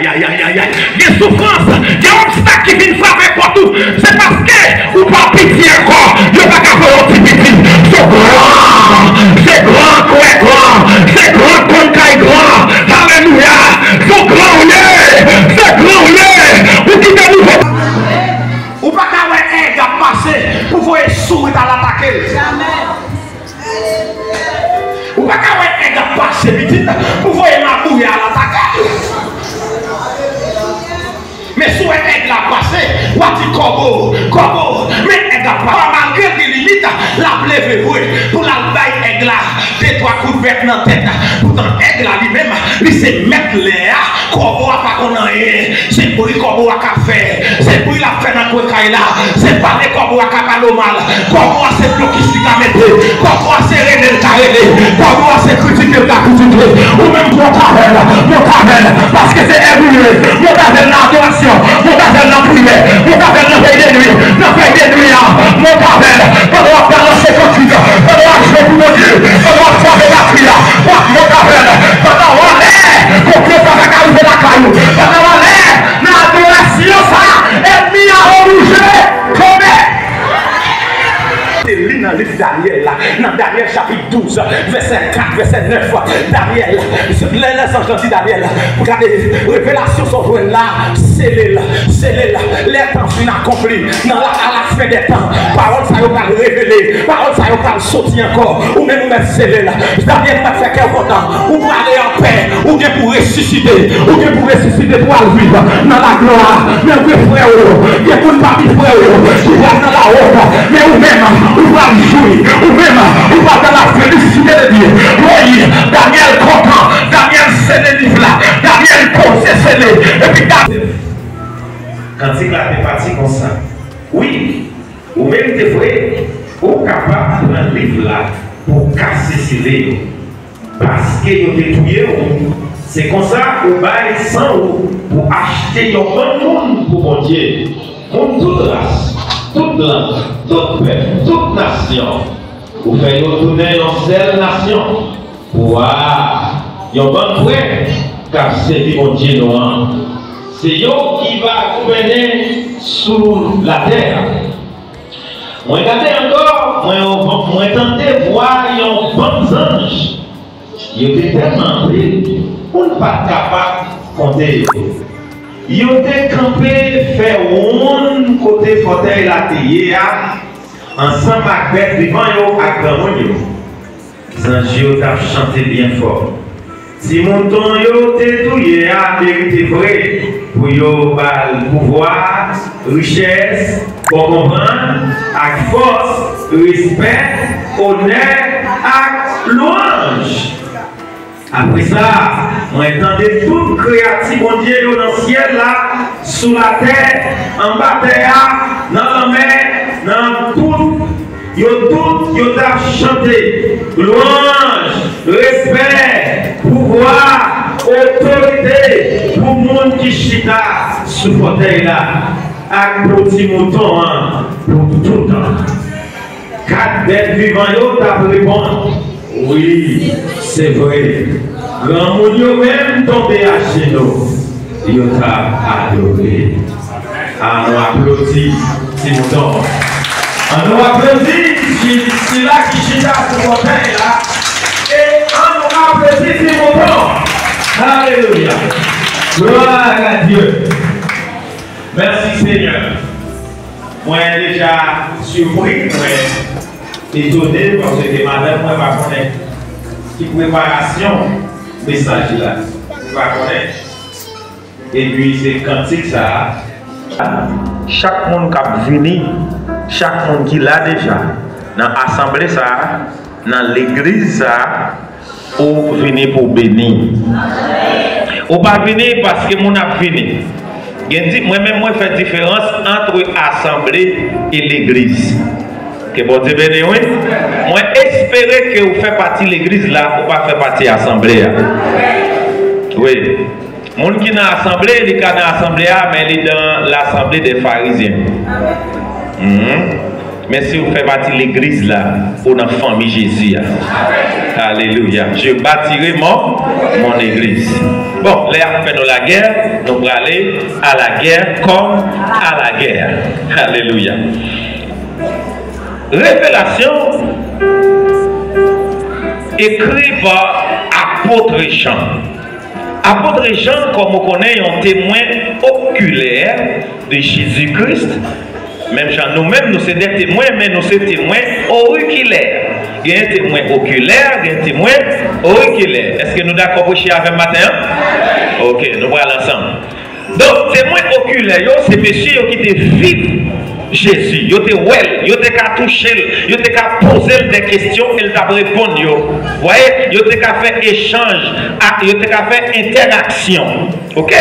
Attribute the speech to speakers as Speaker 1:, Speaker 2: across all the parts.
Speaker 1: aïe. Il y a souffrance, il y a un obstacle qui vient frapper pour tout. C'est parce que vous pas pitié encore. Il n'y a pas qu'à faire un petit pitié. C'est grand, c'est grand comme caille grand. Alléluia. C'est grand, c'est grand, vous quittez nous. Ou pas qu'à un gars passer pour vous sourire à l'attaquer. Ou pas qu'à un gars passer pour vous mourir à l'attaquer. Mais si vous êtes là passé, vous avez dit corbeau, mais malgré les limites, la plève pour la baille aigle, des trois coups de bec dans la tête. Pourtant, aigle lui-même, il se met l'air, corbeau n'a pas qu'on a rien, c'est pour lui corbeau à café, c'est pour lui la faire dans le caille là, c'est pas les corbeaux à capalo mal, corbeau à ses blocs qui s'y mettent, corbeau à ses reines le carré, corbeau à ses critiques le critiquer, ou même mon caverne, parce que c'est évolué, mon caverne l'adoration. Mon caverne dans prière, mon caverne dans veille de nuit, mon caverne, pendant la faire lancer continue, pendant la jouer pour mon Dieu, pendant la faire la prière, mon caverne, pendant l'air, qu'on peut pas arriver la caillou, pendant l'air, l'adoration, ça, ennemi à rouger, dans le livre Daniel, dans Daniel chapitre 12, verset 4, verset 9, Daniel, les anges dit Daniel, regardez, révélation sont jouées là, scellées, les temps sont accomplis, à la fin des temps, parole ça va révéler, parole ça va sortir encore, ou même nous mettre scellées là, Daniel m'a fait qu'un content, ou pour aller en paix, ou bien pour ressusciter, pour aller vivre dans la gloire, mais vous frères, il y a pour ne pas vivre frères, qui va dans la haute, mais ou même, ou va jouer, ou même, ou va dans la félicité de Dieu. Oui, Daniel content, Daniel c'est le livre là, Daniel pose scellé, et puis Daniel. Quand il a parti comme ça, oui, ou même des vrai, ou capable de prendre le livre là pour casser ses livres. Parce que vous détruisez, c'est comme ça, vous baillez sans pour acheter un bon monde pour mon Dieu. Pour toute race, toute langue, toute peuple, toute nation. Vous faites retourner dans cette nation pour voir un bon frère car c'est mon Dieu noir. C'est eux qui va gouverner sous la terre. Moi, regardez encore, moi, tentez voir un bon ange. Il était tellement pris, on n'est pas capable de compter. Il était campé, fait un côté fauteuil la télé, ensemble avec devant eux, avec grand monde. Les anges ont chanté bien fort. Si mon ton yo tétouillé à vérité vraie, pour yo bal pouvoir, richesse, pour comprendre, avec force, respect, honneur, avec louange. Après ça, on entendait toute créativité mon Dieu dans le ciel là, sous la terre, en bas de terre, dans la mer, dans tout. Yo chanté louange, respect, pouvoir, autorité pour le monde qui chita sous le fauteuil là. Avec petit mouton pour tout le temps. 4 bêtes vivantes t'as répondre. Oui, c'est vrai. Grand monde même tombé à chez nous. Il t'a adoré. On applaudit petit mouton. On nous applaudit, c'est là qui chita pour mon père là. Et on nous applaudit, c'est mon père. Alléluia. Gloire à Dieu. Merci Seigneur. Moi déjà surpris, étonné parce que madame, moi, va connaître qui préparation message là. Va connaître. Et puis c'est cantique ça. Chaque monde qui a venu, chaque monde qui l'a déjà, dans l'assemblée ça, dans l'église ça, ou venir pour bénir. Ou pas venir parce que mon a fini. Moi-même, moi, fais différence entre l'assemblée et l'église. Que bon Dieu bénisse, oui. Moi, espérer que vous faites partie de l'église là, ou pas faire partie de l'assemblée. Oui. Mon qui est dans l'assemblée, il est dans l'assemblée, mais il est dans l'assemblée des pharisiens.
Speaker 2: Mais si vous faites partie de l'église là, pour la famille Jésus. Alléluia. Je bâtirai mon église. Bon, là, fait nous la guerre, nous allons aller à la guerre comme à la guerre. Alléluia. Révélation écrit par apôtre Jean. Apôtre Jean, comme on connaît, un témoin oculaire de Jésus-Christ. Même Jean, nous-mêmes, nous sommes des témoins, mais nous sommes témoins auriculaires. Il y a un témoin oculaire, il y a un témoin auriculaire. Est-ce que nous sommes d'accord pour chier avec matin? Ok, nous voilà ensemble. Donc, témoin oculaire, c'est monsieur qui était vif. Jésus, il était well, il était qu'à toucher, il était qu'à poser des questions et il t'a répondu. Vous voyez, il était qu'à faire échange, il était qu'à faire interaction. Ok?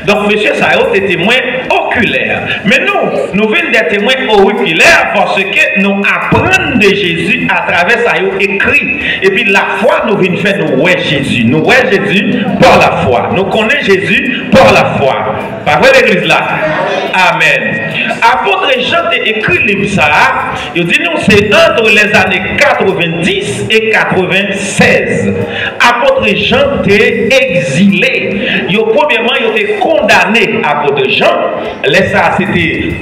Speaker 2: Donc, monsieur Sayo était témoin oculaire. Mais nous venons des témoins auriculaires parce que nous apprenons de Jésus à travers Sayo écrit. Et puis la foi, nous venons faire nous ouais Jésus. Nous ouais Jésus par la foi. Nous connaissons Jésus par la foi. Pas vrai l'église là? Amen. Apôtre Jean a écrit le livre ça. Il dit nous c'est entre les années 90 et 96. Apôtre Jean était exilé. Premièrement, il était condamné. Apôtre Jean, ça c'était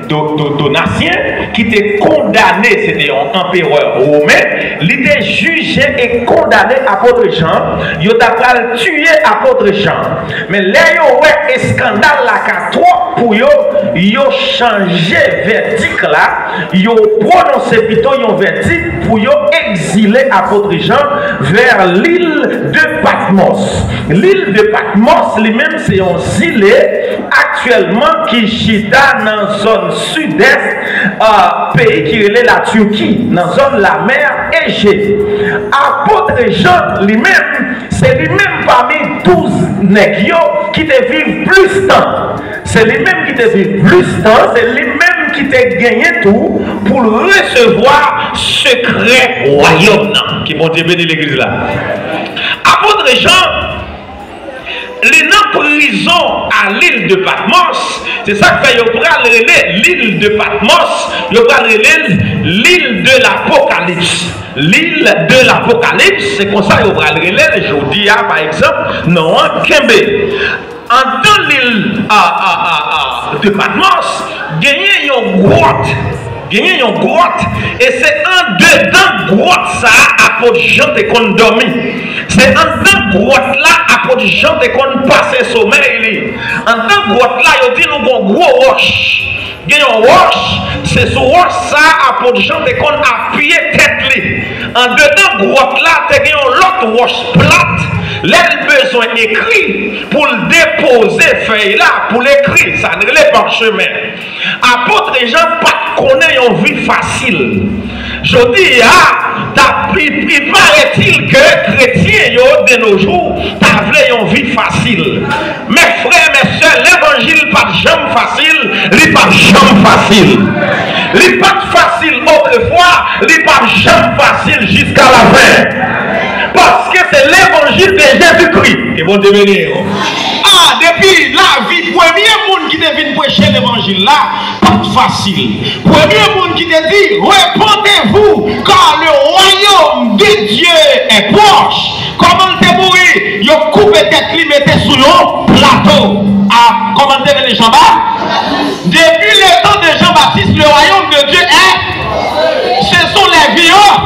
Speaker 2: Donatien qui était condamné. C'était un empereur romain. Il était jugé et condamné. Apôtre Jean, il a tué apôtre Jean. Mais là, il y a un scandale là trop pour yo changer verdict là, yo prononcer plutôt un verdict pour yo exiler apôtre Jean vers l'île de Patmos. L'île de Patmos lui-même c'est un île actuellement qui chita dans la zone sud-est pays qui est la Turquie, dans la zone de la mer Égée. Apôtre Jean lui-même, c'est lui-même parmi 12 nègres qui te vivent plus de temps. C'est lui-même qui te vivent plus de temps, c'est lui-même qui t'a gagné tout pour recevoir secret royaume qui vont bénir l'église là. Apôtre Jean, il est en prison à l'île de Patmos. C'est ça que fait l'île de Patmos, l'île de l'Apocalypse. L'île de l'Apocalypse, c'est comme ça qu'il va le je dis par exemple, non, Kembe. En dans l'île de Patmos, gagner une grotte. Gagner une grotte. Et c'est en dedans grotte ça, apôtre Jean te qu'on dormi. C'est en dedans grotte là, apôtre Jean te qu'on passe sommeil. En dedans grotte là, il dit nous avons gros roche. Gagner une roche, c'est sur roche ça, apôtre Jean te qu'on appuyer tête li. En dedans grotte là, tu gagner l'autre roche plate. L'elle besoin écrit pour le déposer feuille là, pour l'écrire, ça ne l'est pas chemin. Apôtre Jean pas connaît une vie facile. Je dis, il paraît-il que chrétiens de nos jours, t'as une vie facile. Mes frères, mes soeurs, l'évangile pas jamais facile, il pas jamais facile. Il pas facile autrefois, il pas jamais facile jusqu'à la fin. Parce que c'est l'évangile de Jésus-Christ qui vont devenir. Depuis la vie, premier monde qui devine prêcher l'évangile là, pas facile. Premier monde qui te dit, répondez-vous, car le royaume de Dieu est proche. Comment te mourir? Il coupe tête, il mettait sur le plateau. Comment te les Jean-Baptiste? Depuis le temps de Jean-Baptiste, le royaume de Dieu est. Ce sont les violents.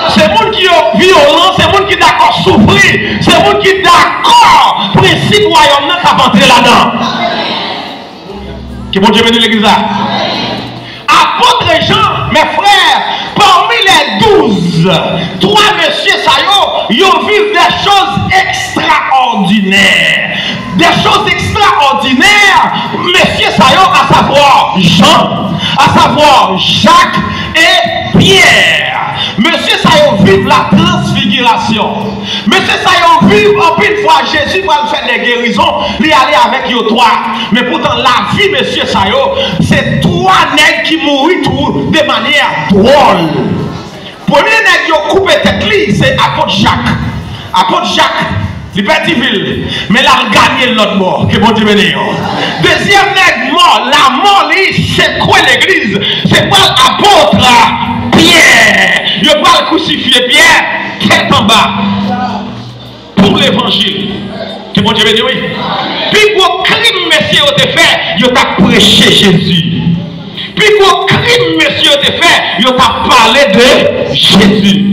Speaker 2: C'est monde qui est violent, c'est monde qui est d'accord souffrir, c'est monde qui est d'accord principe royaume qui a entré là-dedans. Qui bon Dieu bénisse l'église là. Apôtre Jean, mes frères, parmi les 12, 3 messieurs Sayo, ils vivent des choses extraordinaires. Des choses extraordinaires, messieurs Sayo, à savoir Jean, à savoir Jacques et Pierre. Monsieur Sayo vive la transfiguration. Monsieur Sayo vive en une fois Jésus va faire des guérisons, il aller avec eux 3. Mais pourtant la vie, monsieur Sayo, c'est 3 nègres qui mourent tout de manière drôle. Premier nègre qui coupé tête, c'est apôtre Jacques. Apôtre Jacques, il perd ville, mais là il gagne l'autre mort. Que bon Dieu bénisse. Deuxième nègre mort, la mort, c'est quoi l'église? C'est pas l'apôtre apôtre Pierre. Il va le crucifier Pierre, tête en bas. Pour l'évangile. Que mon Dieu béni, oui. Puis pour crime, messieurs, au fait, il a prêché Jésus. Puis pour crime, messieurs, au fait, il a parlé de Jésus.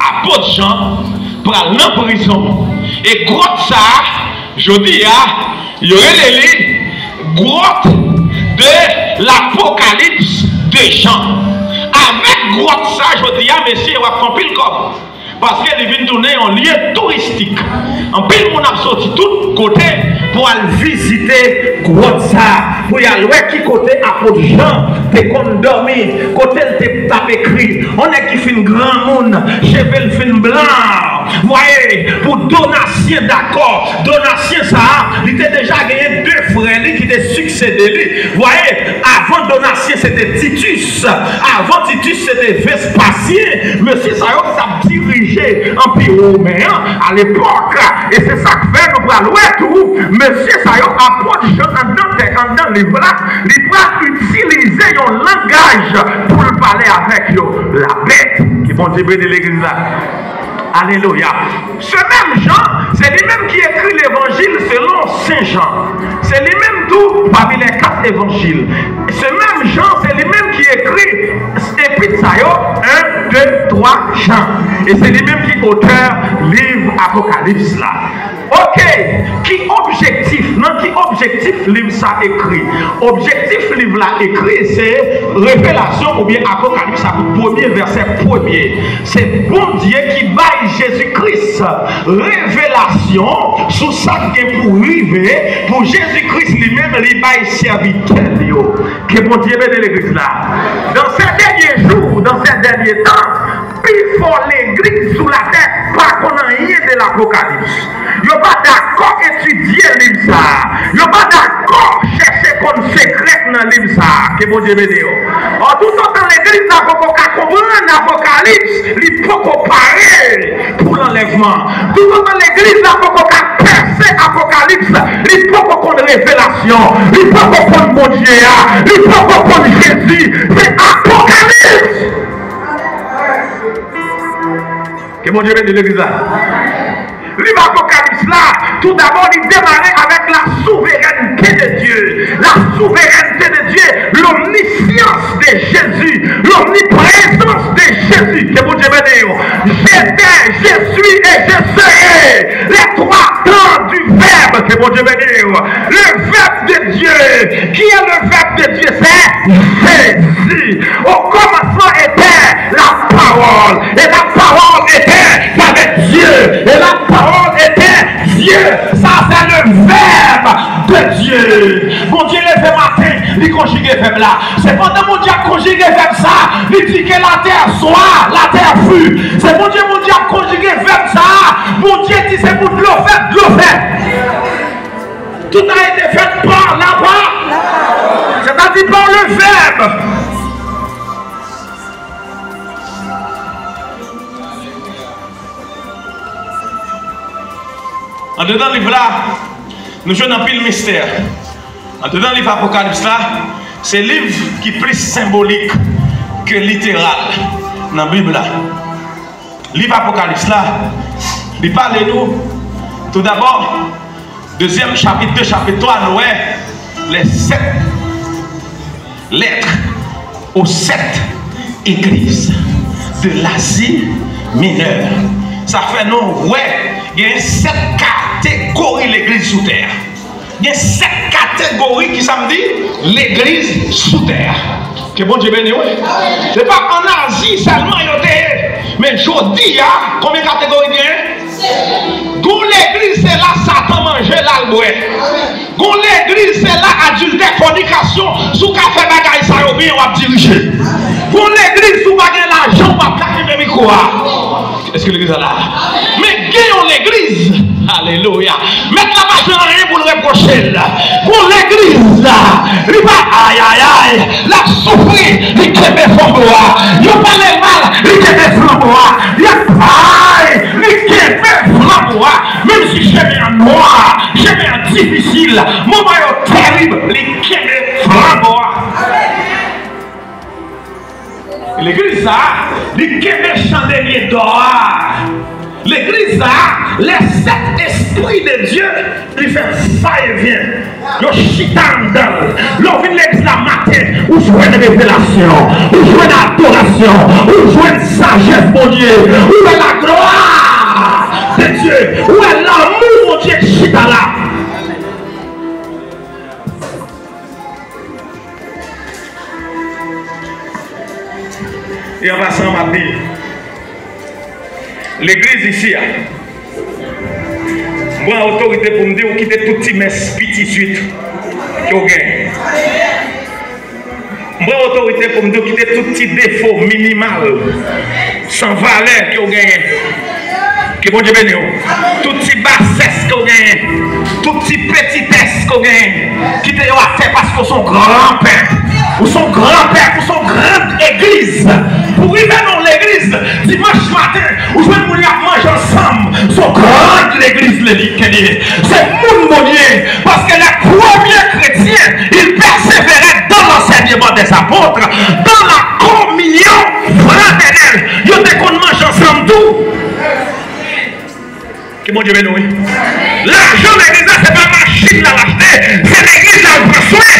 Speaker 2: Apôtre Jean, pour aller en prison. Et grotte ça, je dis, il y aurait les grotte de l'Apocalypse de Jean. Avec grotte ça, je dis, messieurs, on va prendre pile comme. Parce qu'elle vient tourner en lieu touristique. En pile, on a sorti tout côté pour aller visiter Grotte-ça. Pour y aller qui côté apôtre Jean, t'es comme dormi, côté t'es tapé écrit. On est qui fait un grand monde, cheveux fin blanc. Voyez, pour donation d'accord, donation ça, il était déjà gagné 2 frères qui étaient succédés lui. Voyez, avant donation c'était Titus, avant Titus c'était Vespasien, monsieur ça a dirigé l'Empire romain à l'époque, et c'est ça que fait nous allons tout, monsieur ça apporte dans le livre là, il va utiliser un langage pour parler avec la bête qui vont dire de l'église là. Alléluia. Ce même Jean, c'est lui-même qui écrit l'évangile selon Saint Jean. C'est lui-même tout parmi les 4 évangiles. Ce même Jean, c'est lui-même qui écrit Épître 1, 2, 3 Jean. Et c'est lui-même qui est auteur livre Apocalypse là. Ok, qui objectif livre ça écrit? Objectif livre là écrit c'est révélation ou bien Apocalypse à premier verset premier. C'est bon Dieu qui baille Jésus-Christ révélation sur ça qui est pour arriver pour Jésus-Christ lui-même il baille serviteur que bon Dieu bénisse l'église là. Dans ces derniers jours, dans ces derniers temps, il faut l'église sous la tête pas qu'on a rien de l'Apocalypse. Yo pas d'accord étudier le livre ça. Yo pas d'accord chercher comme secret dans le livre ça. Que bon Dieu bénisse. En tout temps l'église n'a pas comprendre l'Apocalypse, il faut comparer pour l'enlèvement. Tout temps l'église n'a pas percer l'Apocalypse, il faut comprendre révélation, il faut comprendre mon Dieu, il faut comprendre Jésus. C'est Apocalypse. Que mon Dieu bénisse l'église là. Livre Apocalypse là, tout d'abord il démarrait avec la souveraineté de Dieu. La souveraineté de Dieu, l'omniscience de Jésus, l'omniprésence de Jésus. Que vous Dieu bénisse. J'étais, je suis et je serai. Les 3 temps du verbe. Que vous Dieu bénisse. Le verbe de Dieu. Qui est le verbe de Dieu? C'est Jésus. Au commencement était la parole. Et la parole était avec Dieu. Et la parole était Dieu. Ça c'est le verbe de Dieu. Mon Dieu le fait matin, il conjugue le verbe là. C'est pendant mon Dieu conjugue le verbe ça, il dit que la terre soit, la terre fut. C'est mon Dieu conjugue le verbe ça. Mon Dieu dit c'est pour de l'eau faite, de l'eau faite. Tout a été fait par la parole. C'est-à-dire par le verbe. En dedans le livre là, nous jouons un pile mystère. En dedans le livre Apocalypse là, c'est un livre qui est plus symbolique que littéral dans la Bible là. Le livre Apocalypse là, il parle de nous, tout d'abord, deuxième chapitre 2, chapitre 3, nous voyons les 7 lettres aux 7 églises de l'Asie mineure. Ça fait nous, ouais, il y a 7 catégories l'église sous terre. Il y a 7 catégories qui ça me dit l'église sous terre. Que bon Dieu béni, oui. Ce n'est pas en Asie seulement, mais je dis, combien de catégories il y a? Dans l'église, c'est là Satan mange l'albouet. Dans l'église, c'est là adultère, fornication, sous café bagaille, ça y est bien, on va diriger. Dans l'église, sous bagaille l'argent, on va plaquer mes micros. Est-ce que l'église est là? Mais gagnons l'église. Alléluia. Mettre la machine en rien pour le reprocher. Pour l'église, il va aïe aïe aïe. La souffrir, il te met flambois. Il n'y a pas les mal, il te met flambois. Il n'y a pas, il te met flambois. Même si j'ai un noir, j'ai un difficile, moment terrible, il te met flambois.
Speaker 1: L'église a, il y a des chandeliers d'or. L'église a, les 7 esprits de Dieu, il fait ça et vient. Le chitan dedans. L'on vient l'église la matin, où jouer une révélation, où jouer une adoration, où jouer une sagesse, mon Dieu, où est la gloire de Dieu, où est l'amour, mon Dieu, chita là. Et en passant, ma vie, l'église ici, moi, autorité pour me dire, quitter tout petit messe, petit suite, qui au gain. Moi, autorité pour me dire, quitter tout petit défaut minimal, sans valeur, qui au gain. Que bon Dieu bénisse. Tout petit bassesse qu'on gagne, tout petit petitesse qu'on gagne, qui te a fait parce que son grand-père, ou son grand-père, ou son grande église, pour arriver dans l'église, dimanche matin, où je vais nous manger ensemble, son grande l'église, c'est mon Dieu, parce que les premiers chrétiens, ils persévéraient dans l'enseignement des apôtres, dans la communion fraternelle, ils ont qu'on mange ensemble tout. Que mon Dieu bénisse. L'argent de l'église, ce n'est pas la machine à l'acheter, c'est l'église à prendre soin.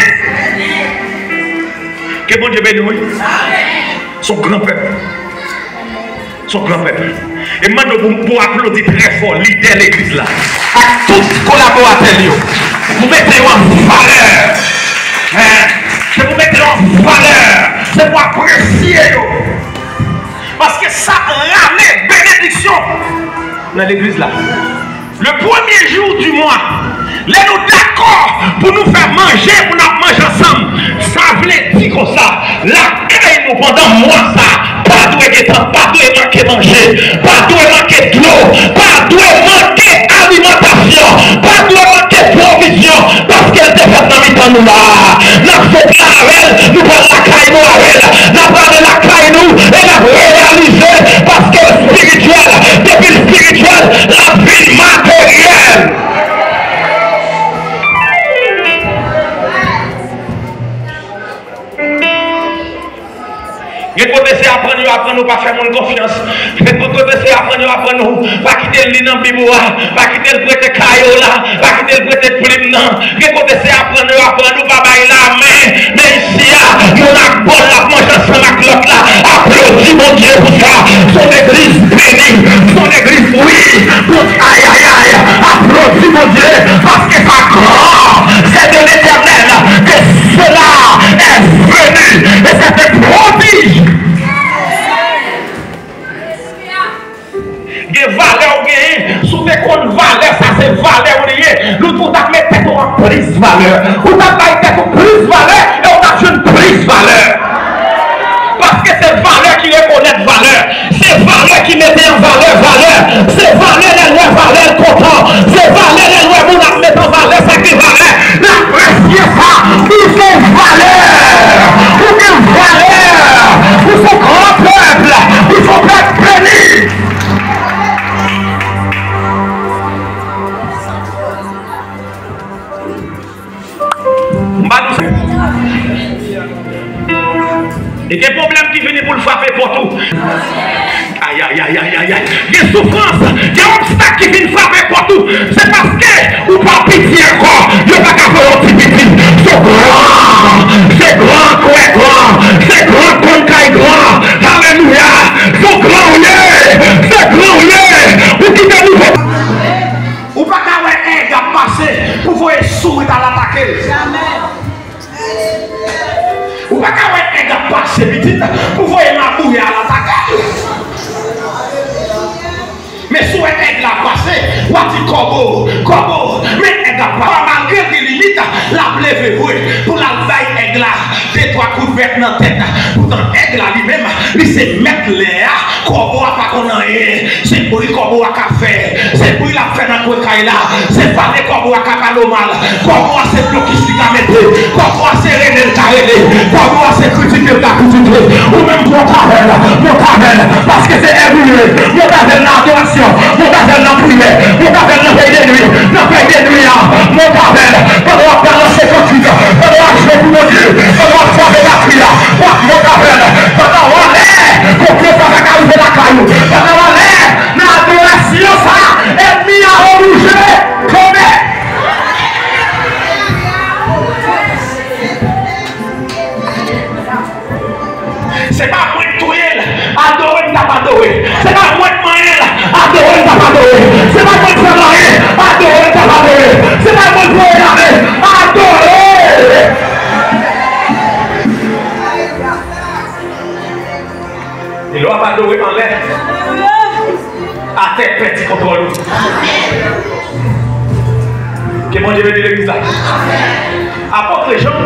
Speaker 1: Que mon Dieu bénisse. Son grand peuple. Son grand peuple. Et maintenant, pour applaudir très fort l'idée de l'église là. À tous collaborateurs, vous mettez en valeur. Je vous mettez en valeur. C'est pour apprécier. Parce que ça ramène bénédiction dans l'église là. Le premier jour du mois, les nous d'accord pour nous faire manger, pour nous manger ensemble. Ça voulait dire comme ça. La caille nous pendant mois ça. Pas de manquer manger, pas de manquer de l'eau, pas de manquer alimentation, pas de manquer provision, parce qu'elle était faite dans le temps nous là. Nous fait la nous prenons la caille nous avec, nous prenons la caille nous et nous réaliser parce que le spirituel, depuis le spirituel, la vie matérielle. Et quand c'est apprendre nous pas faire mon confiance. Et quand c'est apprendre nous pas quitter le lit dans Biboua, pas quitter le prêter caillou là, pas quitter le prêter plume non. Et quand c'est apprendre nous pas bailler la main, mais ici nous avons bon la manger ensemble avec l'autre là. Applaudis mon Dieu pour ça. Son église bénie, son église oui. Aïe aïe aïe, applaudis mon Dieu parce que ça grand, c'est de l'Éternel que cela est venu et c'est un prodige. Des valeurs ou sous des comptes valeurs, ça c'est valeur ou rien. Nous tout à mettre tête en prise valeur. Ou t'as pas tête en prise valeur et on a une prise valeur. Parce que c'est valeur qui reconnaît valeur. C'est valeur qui met en valeur. C'est valeur les lois valeur content. C'est valeur les lois nous mettre en valeur ça qui valeur. L'apprécier ça, ils sont valeur. Ou une valeur. Ils sont grand peuple. Ils sont peuple béni. Et des problèmes qui viennent pour le frapper pour tout. Aïe, aïe, aïe, aïe, aïe, aïe. Des souffrances, des obstacles qui viennent frapper pour tout. C'est parce que, ou pas pitié encore, il n'y a pas qu'à faire un petit petit. C'est grand qu'on est grand. C'est grand qu'on est grand. Alléluia. C'est grand, oui. C'est grand, oui. Ou qui te nous. Ou pas qu'à avoir un gars passé pour voir sourire à l'attaquer. Jamais. Ou pas qu'à avoir un gars passé vite pour voir ma bouille à l'attaquer. Mais si on est là passé, on dit corbeau, mais elle n'a pas malgré les limites, la blé pour la baille aigle là, des trois coups de bec dans la tête. Pourtant, aigle là lui-même, il se met l'air, corbeau n'a pas qu'on a rien, c'est pour lui corbeau à café, c'est pour lui la fait dans le coin là, c'est pas les corbeaux à cacalo mal, corbeau à ses blocs qui s'y mettent, corbeau à ses rénés le carré, corbeau à ses critiques le critiqué, ou même mon tavel, parce que c'est évolué, mon tavel l'adoration. Mon tavel n'a prière, mon tavel n'a payé de nuit, mon tavel, pendant la balancer comme tu veux, pendant la jouer pour mon Dieu, pendant la soirée la prière, mon tavel, pendant la C'est pas moi de touyer, adorer, t'as pas adoré. C'est pas moi de moyen, adorer, t'as pas adoré. C'est pas moi de faire rien, adorer, t'as pas adoré. C'est pas moi de regarder, adorer. Il doit pas adorer en l'air. À tête petit contrôle. Que mon Dieu bénisse l'église là. Apôtre Jean,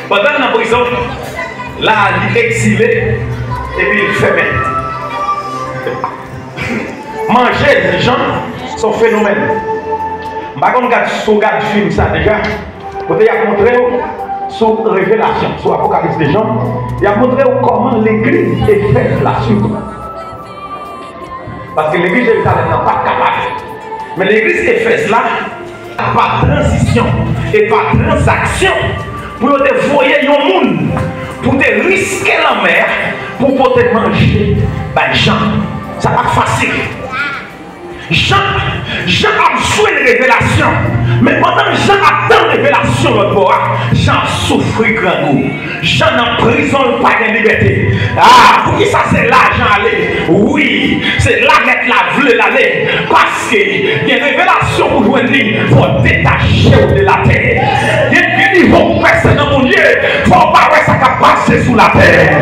Speaker 1: pendant la prison, là, il est exilé et puis il fait mettre. Manger les gens, son phénomène. Par contre, si on regarde le film, ça déjà, il a montré sur Révélation, sur l'Apocalypse des gens, il a montré comment l'église est faite là-dessus. Parce que l'église de Jérusalem n'est pas capable. Mais l'église Éphèse là, par transition et par transaction, pour te voyer un monde, pour te risquer la mer, pour te manger, ben Jean, ça va pas facile. Jean a besoin de révélation. Mais pendant que Jean attend révélation, Jean souffre grand goût. Jean en prison, pas de liberté. Ah, pour qui ça c'est là, Jean allait? Oui, c'est là que la vle l'aller. Parce qu'il y a une révélation pour joindre, il faut détacher de la terre. Il y a un niveau pour personne dans mon Dieu. Il ne faut pas voir ça qui passer sous la terre.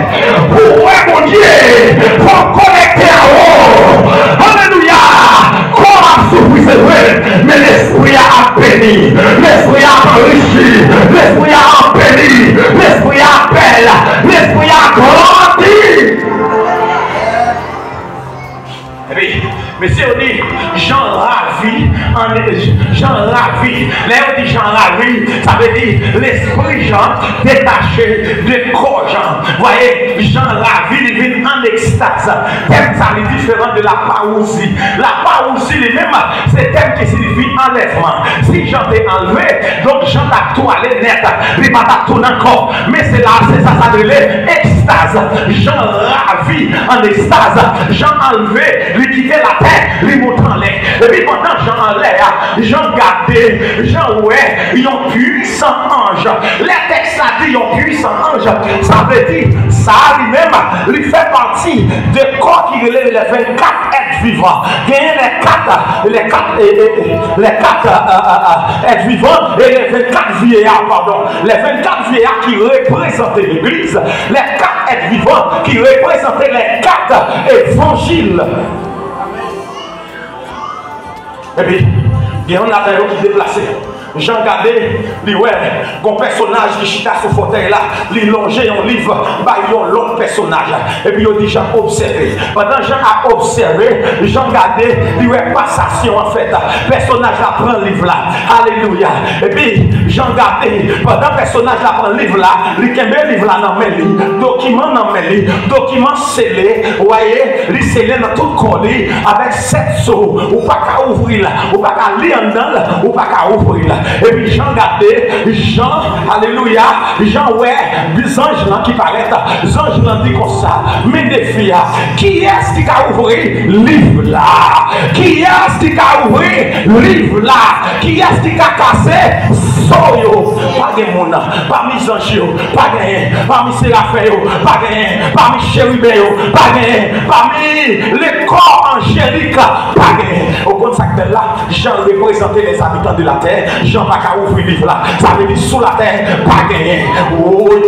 Speaker 1: Pour voir mon Dieu, il faut connecter à haut. Alléluia. Comment souffrir c'est vrai, mais l'esprit a béni, l'esprit a enrichi, l'esprit a béni, l'esprit a belle, l'esprit a grandi. Et puis, monsieur on dit Jean ravi, Jean ravi. Là on dit Jean ravi, ça veut dire l'esprit Jean détaché de corps Jean. Vous voyez, Jean ravi, il vient en extase. Thème ça est différent de la parousie. La parousie lui-même, c'est thème qui signifie enlèvement. Si Jean t'est enlevé, donc Jean t'a tout allé net, il va t'a tout encore. Mais c'est là, c'est ça, ça de l'extase. Jean ravi en extase. Jean enlevé, lui quitter la terre, lui monter en l'air. Et puis pendant Jean en l'air, Jean gardé, Jean ouais, ils ont puissant ange. Les textes là dit ils ont puissant ange. Ça veut dire, ça lui-même, lui fait partie de corps qui relève les 24 êtres vivants. Il y a les 4 êtres vivants et les 24 vieillards, pardon. Les 24 vieillards qui représentaient l'église, les 4 êtres vivants qui représentaient les 4 évangiles. Et puis, il y a un appareil qui est déplacé. Jean regardé, il ouais, un personnage qui chita sur le fauteuil là, il longeait un livre, il y a l'autre personnage. Et puis il dit Jean observé. Pendant Jean a observé, Jean regardé, il ouais passation en fait. Le personnage là prend le livre là. Alléluia. Et puis Jean regardé, pendant le personnage là prend le livre là, il kembe le livre là dans mes livres, document dans mes livres, document scellé, vous voyez, il scellé dans tout collé avec 7 sauts. Ou pas qu'à ouvrir là, ou pas qu'à lire dedans là, ou pas qu'à ouvrir là. Et puis Jean regardait, Jean, alléluia, Jean ouais, des anges là qui paraissent, les anges là dit comme ça, mais des filles, qui est-ce qui a ouvert livre là? Qui est-ce qui a ouvert livre là? Qui est-ce qui a cassé soyo? Pas de monde, parmi les anges, pas de parmi Séraphin, pas de parmi chérubins, pas de parmi les corps angéliques, pas de. Au compte de là, Jean représentait les habitants de la terre. Jean pas qu'à ouvrir le livre là. Ça veut dire sous la terre, pas gagné.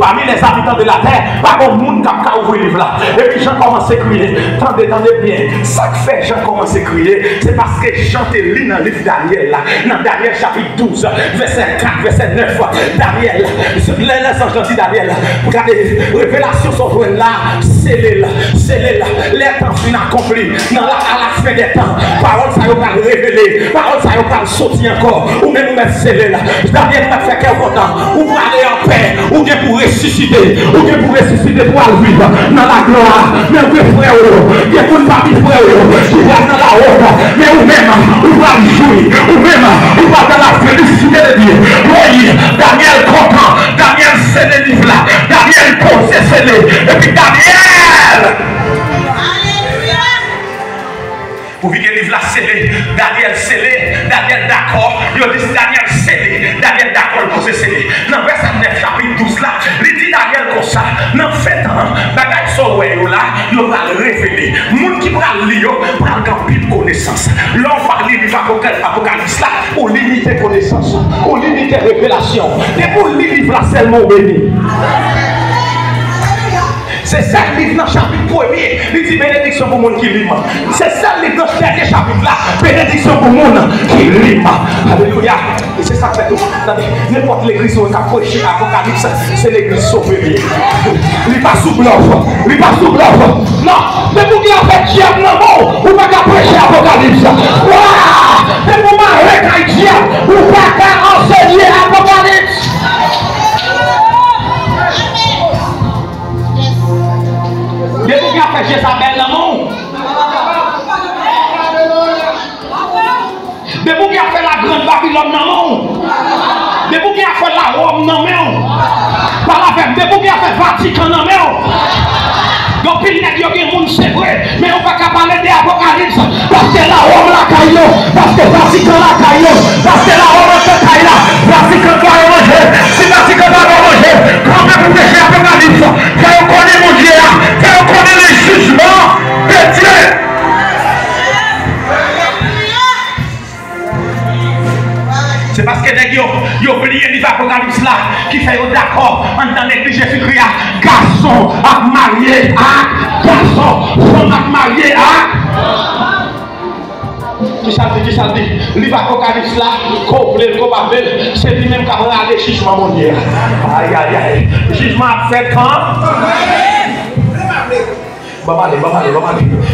Speaker 1: Parmi les habitants de la terre, pas de monde qui a ouvrir le livre là. Et puis Jean commence à crier. Tendez bien. Ça que fait Jean commence à crier, c'est parce que Jean te lit dans le livre Daniel là. Dans Daniel chapitre 12, verset 4, verset 9. Daniel, les anges dit Daniel, regardez, révélation sont jouées là, scellé là, les temps sont accomplis. À la fin des temps, parole ça va révéler, parole ça va sortir encore. Ou même scellé là. Daniel m'a fait quel content. Ou pour aller en paix, ou bien pour ressusciter, pour aller vivre dans la gloire. Mais vous frères, il y a une partie frère qui va dans la haute, mais ou même, ou va jouir, ou même, ou va dans la félicité de Dieu. Oui, Daniel content, Daniel scellé livre là, Daniel posé scellé, et puis Daniel. Vous voyez le livre là scellé, Daniel d'accord, il dit Daniel scellé, Daniel d'accord pour se sceller. Dans verset 9 chapitre 12 là, il dit Daniel Dans fait temps, bagay so wè yo là, yo va le révéler. Moun qui pral li yo, pral gan pile connaissance. L'on va lire l'Apocalypse là, pour limiter connaissance, pour limiter révélation. Et pour lire là seulement béni. C'est ça le livre dans le chapitre 1er. Il dit bénédiction pour le monde qui lit. C'est ça le livre dans le dernier chapitre là. Bénédiction pour le monde qui lit. Alléluia. Et c'est ça que fait tout. N'importe l'église où on a prêché l'Apocalypse, c'est l'église sauvée. Il n'est pas sous bluff. Il n'est pas sous bluff. Non. Mais vous qui en fait diable dans le monde, vous ne pouvez pas prêcher l'Apocalypse. Waouh. Mais vous m'arrêtez avec diable, vous ne pouvez pas enseigner l'Apocalypse. Mais vous qui a fait Jézabel dans le monde. Mais vous qui a fait la grande Babylone dans le monde. Mais vous qui a fait la Rome dans le monde. Par la même, mais vous qui a fait Vatican dans le monde. Donc il n'y a pas de monde, c'est vrai. Mais on ne va pas parler de l'Apocalypse. Parce que la Rome la caillou. Parce que Vatican la caillou. Parce que la Rome la caillou. Vatican doit manger. Si Vatican doit manger, quand même vous péchez l'Apocalypse. Quand on connaît mon Dieu là. Quand on connaît les jugements de Dieu. C'est parce que les gens ont oublié le livre Apocalypse là qui fait d'accord en tant que Jésus-Christ garçon à marié à garçon, femme à marié à. Qui ça dit, qui ça dit? Le livre Apocalypse là, c'est lui-même qui a regardé le jugement mondial. Aïe aïe aïe. Le jugement a fait quand? Babale.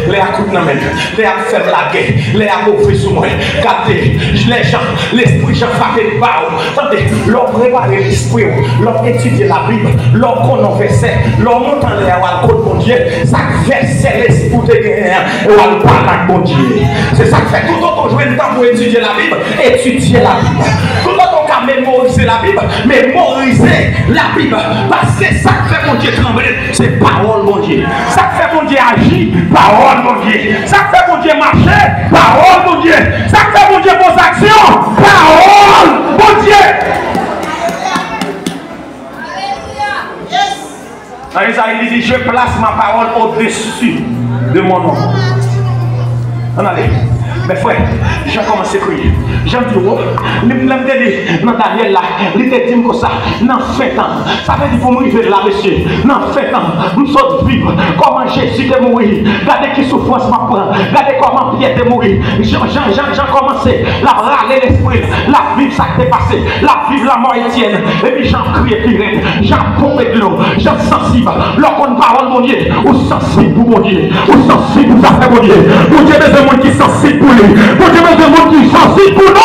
Speaker 1: Les accoutes n'amènent. Les affaires la guerre. Les mauvais sous moi. Regardez, les gens, l'esprit, j'en frappé de bas. Attendez, l'on prépare l'esprit, l'on étudie la Bible, l'on connaît verset, l'on monte en l'air à côté de mon Dieu. Ça verset l'esprit de guerre et on parle avec mon Dieu. C'est ça que fait. Tout autant jouer le temps pour étudier la Bible, étudier la Bible. Tout autant qu'à mémoriser la Bible, mémoriser la Bible. Parce que ça fait mon Dieu trembler, c'est parole mon Dieu. Ça fait mon Dieu agir, parole mon Dieu. Ça fait mon Dieu marcher, parole mon Dieu. Ça fait mon Dieu vos actions, parole mon Dieu. Dans Isaïe, il dit, je place ma parole au-dessus de mon nom. On allez. Mes frères, j'ai commencé à crier. J'aime dire, dans Daniel là, il était dit comme ça, dans 20 ans. Ça veut dire pour me vivre là, monsieur. Dans 20 ans, nous sommes vivre. Comment Jésus est mort. Regardez qui souffrance m'a pris. Regardez comment Pierre est mort. J'ai commencé à râler l'esprit. La vivre ça qui est passé. La vivre la mort Étienne. Et puis j'en crie et puis j'en pompe de l'eau. J'en sensible. Lorsqu'on parole, mon Dieu, ou sensible pour mon Dieu. Ou sensible pour ça, mon Dieu. Mon Dieu, des gens qui sont sensibles pour lui. Mon Dieu, des gens qui sont sensibles pour nous.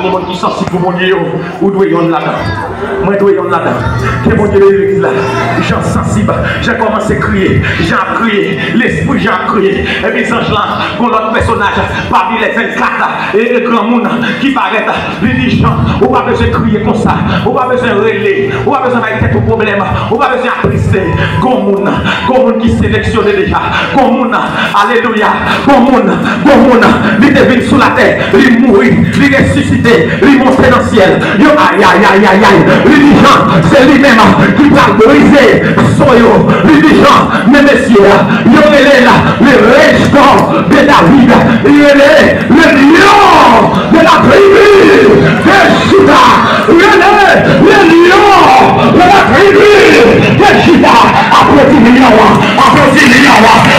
Speaker 1: Les gens qui sont sensibles pour mon Dieu, ou doit y en là-dedans. Moi, dois y en là-dedans. Que mon Dieu, l'église là, j'en sensible. J'ai commencé à crier. J'ai crié. L'esprit, j'ai crié. Et puis, ces anges là, pour l'autre personnage, parmi les 24 là, et le grand monde qui paraît, les gens, on n'a pas besoin de crier comme ça. On n'a pas besoin de relayer. On n'a pas besoin de tête au problème. On n'a pas besoin d'appriser. Comme monde qui sélectionne déjà. Comme monde, alléluia. Comme monde, il devine sous la terre. Il mourit, il ressuscité, il monte dans le ciel. Yo, aïe. Les gens, c'est lui-même qui va briser soyo. Les gens, mes messieurs, il est là, le restant de David. Il est le lion de la tribu de Juda. Il est le lion de la tribu de Juda. Applaudis le lion,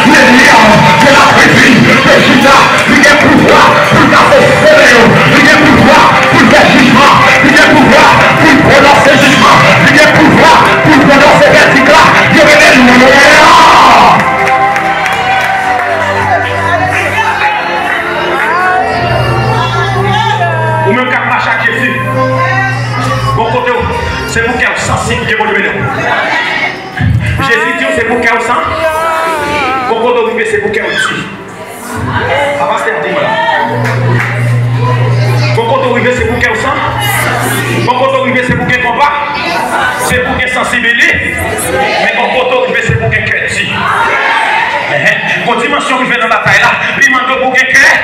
Speaker 1: le lion de la tribu de Juda. Il est pouvoir pour t'affaisser, il est pouvoir pour faire jugement, il est pouvoir pour prononcer jugement, il est pouvoir pour prononcer verdict là. Il est le lion. Ou même quand marche à Jésus, bon côté, c'est vous qui êtes sensible que vous devez. Jésus dit c'est vous qui êtes sang. Bon côté, c'est vous qui êtes dessus. Avant c'est dit voilà. Bon côté, c'est vous qui êtes sang. Bon côté, c'est vous qui êtes combat. C'est vous qui êtes sensibilité. Mais bon côté, c'est vous qui êtes cœur. Quand dimension qui fait dans la bataille là, il m'a dit pour quelqu'un.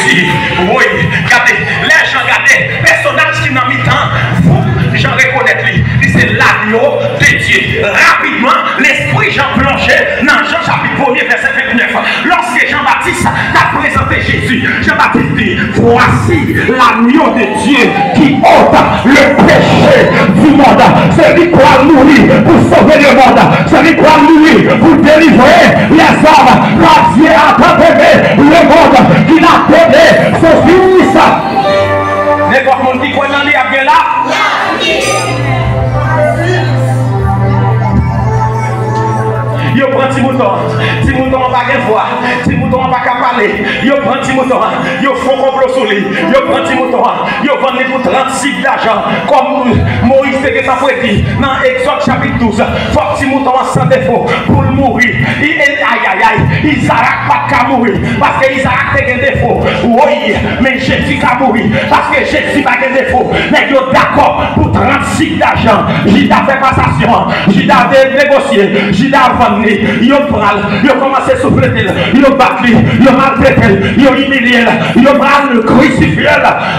Speaker 1: Si, oui, regardez, les gens regardez, personnage qui n'a mis temps, vous, j'en reconnais lui, c'est l'agneau de Dieu. rapidement, l'esprit Jean plongé dans Jean chapitre 1er, verset 29. Lorsque Jean-Baptiste a présenté Jésus, Jean-Baptiste dit, voici l'agneau de Dieu qui ôte le péché du monde. Celui qui va mourir pour sauver le monde. Celui qui va mourir pour délivrer les hommes. Car Dieu a tant aimé le monde qu'il a donné son fils. N'importe monde qui croit dans lui a bien là. Yo prend Timouton n'a pas de voix, Timouton n'a pas qu'à parler. Yo prend Timouton, yo font complot sur lui. Yo prend Timouton, yo vend pour 36 d'argent. Comme Moïse te ça dit dans Exode chapitre 12. Faut que Timouton sans défaut pour mourir. Isaac pas qu'à mourir parce que Isaac a un défaut. Oui, mais Jésus a mourir parce que Jésus pas de défaut. Mais yo d'accord pour 36 d'argent. J'ai fait passation, j'ai négocié, j'ai vendu. Yo pral, yo commencé à souffler, yo battu, yo maltraité, yo humilié, yo pral le crucifié.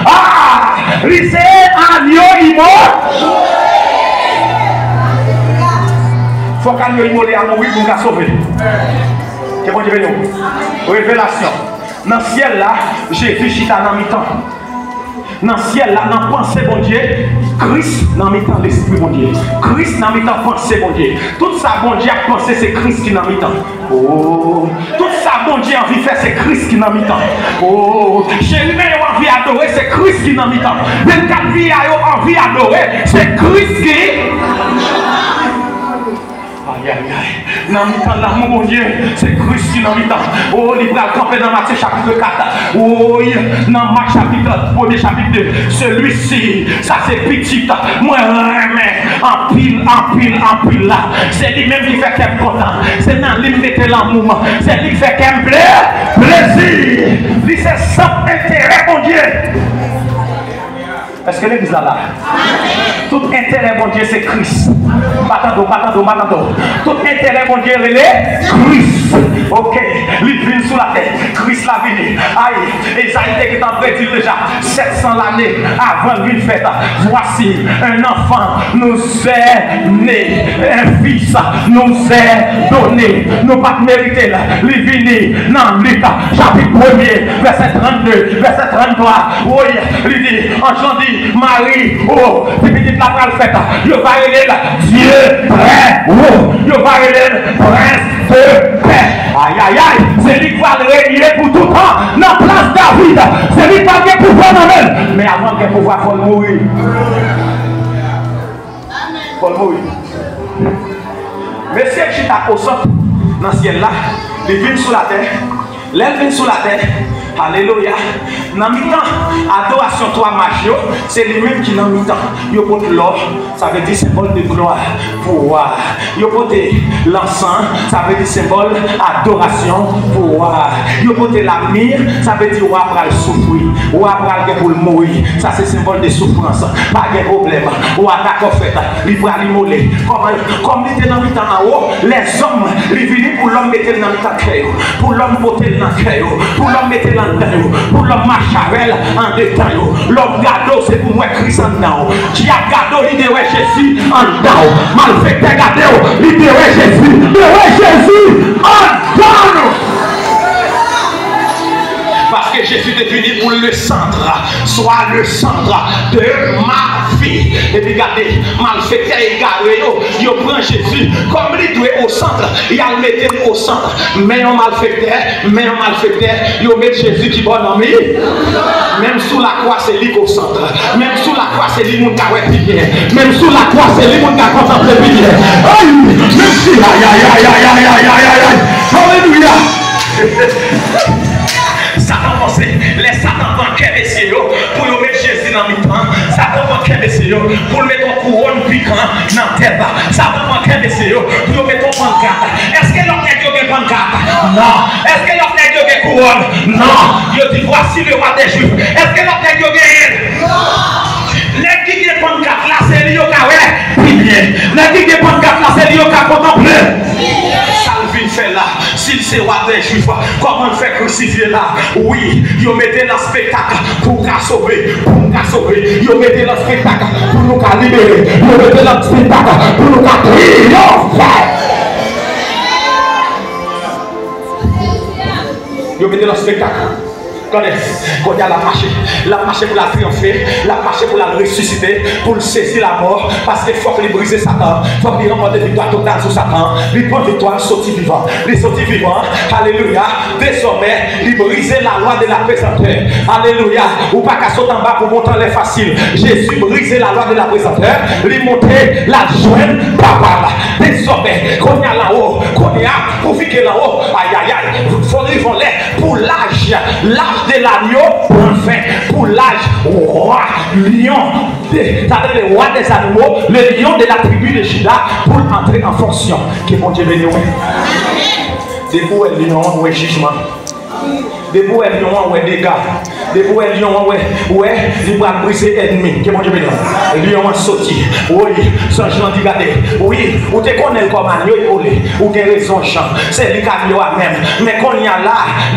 Speaker 1: Ah, risé agneau immort. Faut qu'agneau immolé à mourir pour nous sauver. C'est bon Dieu nous. Révélation. Dans le ciel là, Jésus chita dans mi-temps. Dans le ciel là, dans la pensée bon Dieu, Christ dans mi-temps l'esprit bon Dieu. Christ dans mi-temps pensée bon Dieu. Tout ça bon Dieu a pensé c'est Christ qui dans mi-temps. Oh, tout ça bon Dieu a envie faire c'est Christ qui dans mi-temps. Oh, chez lui a envie adorer c'est Christ qui dans mi-temps. 24 vies a envie adorer c'est Christ qui. Aïe aïe aïe. Dans le temps l'amour mon Dieu, c'est Christ qui dans le temps. Oh, il va camper dans Matthieu chapitre 4. Oh, dans Marc chapitre 1er chapitre 2. Celui-ci, ça c'est petit. Moi, en pile là. C'est lui-même qui fait qu'elle content. C'est dans lui qui fait l'amour. C'est lui qui fait qu'elle plaisir. Lui c'est sans intérêt mon Dieu. Est-ce que l'église là? Tout intérêt, mon Dieu, c'est Christ. Batando. Tout intérêt, mon Dieu, c'est Christ. Ok, il vient sous la tête. Christ l'a venu. Aïe, Esaïe qui t'a prédit déjà 700 l'année avant une fête. Voici un enfant nous est né. Un fils nous est donné. Nous pas mériter là. Il vient dans Luc, chapitre 1er, verset 32, verset 33. Oui, il dit, engendré. Marie, oh, c'est petit la pral fête. Yo va aller Dieu très haut. Yo va aller prince de paix. Aïe aïe aïe, c'est lui qui va régner pour tout temps dans place David. C'est lui qui va gagner pouvoir dans elle. Mais avant qu'il pouvoir, il faut mourir. Il faut mourir. Monsieur qui t'a au centre dans le ciel là, il vient sur la terre. L'elle vient sur la terre. Alléluia. Dans le mi-temps, adoration, toi, Machio, c'est lui-même qui dans le mi-temps. Il porte l'or, ça veut dire symbole de gloire, pouvoir. Il porte l'encens, ça veut dire symbole adoration, pouvoir. Il porte la mire, ça veut dire on va souffrir, on va pour mourir. Ça, c'est symbole de souffrance. Pas de problème. On va d'accord fait, il va l'immoler. Comme il était dans le mi-temps en haut, les hommes, ils viennent pour l'homme mettre dans le mi-temps, pour l'homme porter dans le cœur, pour l'homme mettre dans pour l'homme macharel en détail. L'homme gado c'est pour moi Christ en dedans. Qui a gado l'idée de Jésus en dedans. Malfaiteur gado l'idée de Jésus. Jésus en dedans. Parce que Jésus est venu pour le centre, soit le centre de ma vie. Et puis regardez, malfaiteur égaré, il prend Jésus comme il doit au centre, il a le mettre au centre. Mais un malfaiteur, il met Jésus qui va dans lui. Même sous la croix, c'est lui au centre. Même sous la croix, c'est lui qui a prié. Même sous la croix, c'est lui qui a contemplé prié. Même si, aïe. Alléluia. Satan pensait, les Satan banquait messieurs pour mettre Jésus dans le temps. Satan banquait messieurs pour mettre un couronne piquant dans la tête. Satan banquait messieurs pour mettre un pancarte. Est-ce que l'on a une pancarte? Non. Est-ce que l'on a une couronne? Non. Il dit voici le roi des Juifs. Est-ce que l'on a une couronne? Non. Les qui ont pancarte là, c'est lui qui a prié. Les qui ont pancarte là, c'est lui qui a contemplé. Fait là, s'il c'est roi des Juifs, comment faire crucifier là? Oui, ils mettaient dans le spectacle pour nous sauver, pour nous sauver. Ils mettez le spectacle pour nous libérer. Ils mettez le spectacle pour nous triompher. Ils mettez le spectacle. Quand il y a la marche pour la triompher, la marche pour la ressusciter, pour le saisir la mort, parce qu'il faut qu'il brise Satan, il faut qu'il remporte victoire totale sur Satan, il prend victoire, sorti vivant, il sorti vivant, alléluia, désormais, il brise la loi de la présenteur, alléluia, ou pas qu'à sauter en bas pour monter les faciles, Jésus brise la loi de la présenteur, il monte la jointe, papa, désormais, qu'on y a là-haut, qu'on y a, pour vivre là-haut, aïe aïe aïe, il faut vivre pour l'âge de l'agneau, enfin, pour l'âge roi, lion, c'est-à-dire le roi des animaux, le lion de la tribu de Juda, pour entrer en fonction. Que bon Dieu bénisse. Debout est lion, ou est jugement. Debout est lion, ou est dégâts. Debout est lion, ou est il va briser ennemi. Que bon Dieu bénisse. Lion a sauté. Oui, sans Jean dit regardez. Oui, ou te connais comme agneau et volé. Ou te raison Jean. C'est lui qui a mis même. Mais quand il y a là,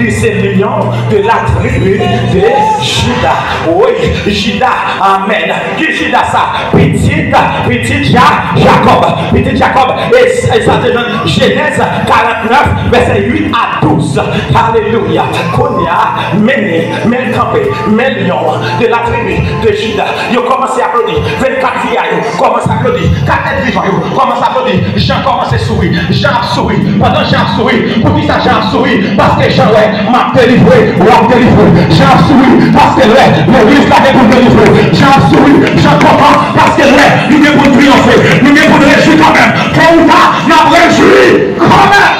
Speaker 1: c'est le lion de la tribu de Juda. Oui, Juda, amen. Qui Juda ça? Petit Jacob. Petit Jacob. Et ça te donne Genèse 49, verset 8 à 12. Alléluia. Qu'on y a mené, mais campé, mais lion de la tribu de Juda. Ils ont commencé à applaudir. 24 filles, commencent à applaudir. 4 êtres vivants, commencent à applaudir. Jean commence à sourire. Jean a souri. Pendant Jean a souri, pour qui ça Jean a souri? Parce que Jean m'a délivré, ou a délivré. Jean a souri parce que l'église l'a pour délivrer. Jean a souri, Jean comprend parce que il est pour triompher. Il est pour réjouir quand même. Quand on a, il a réjoui quand même.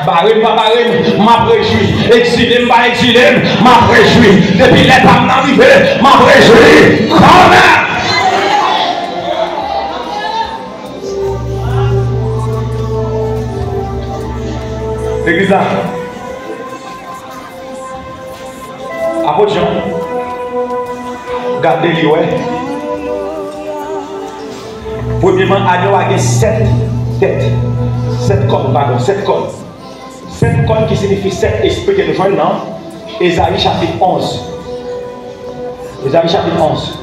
Speaker 1: Barème, pas barème, m'a réjoui. Exilé, pas exilé, m'a réjoui. Depuis les femmes arrivées, m'a réjoui. Quand même. L'église là. Apôtre Jean. Gardez-les, ouais. Premièrement, agneau a 7 têtes. 7 cornes, pardon, 7 cornes. 7 cornes qui signifie 7 esprits que nous joignons dans Ésaïe chapitre 11. Ésaïe chapitre 11.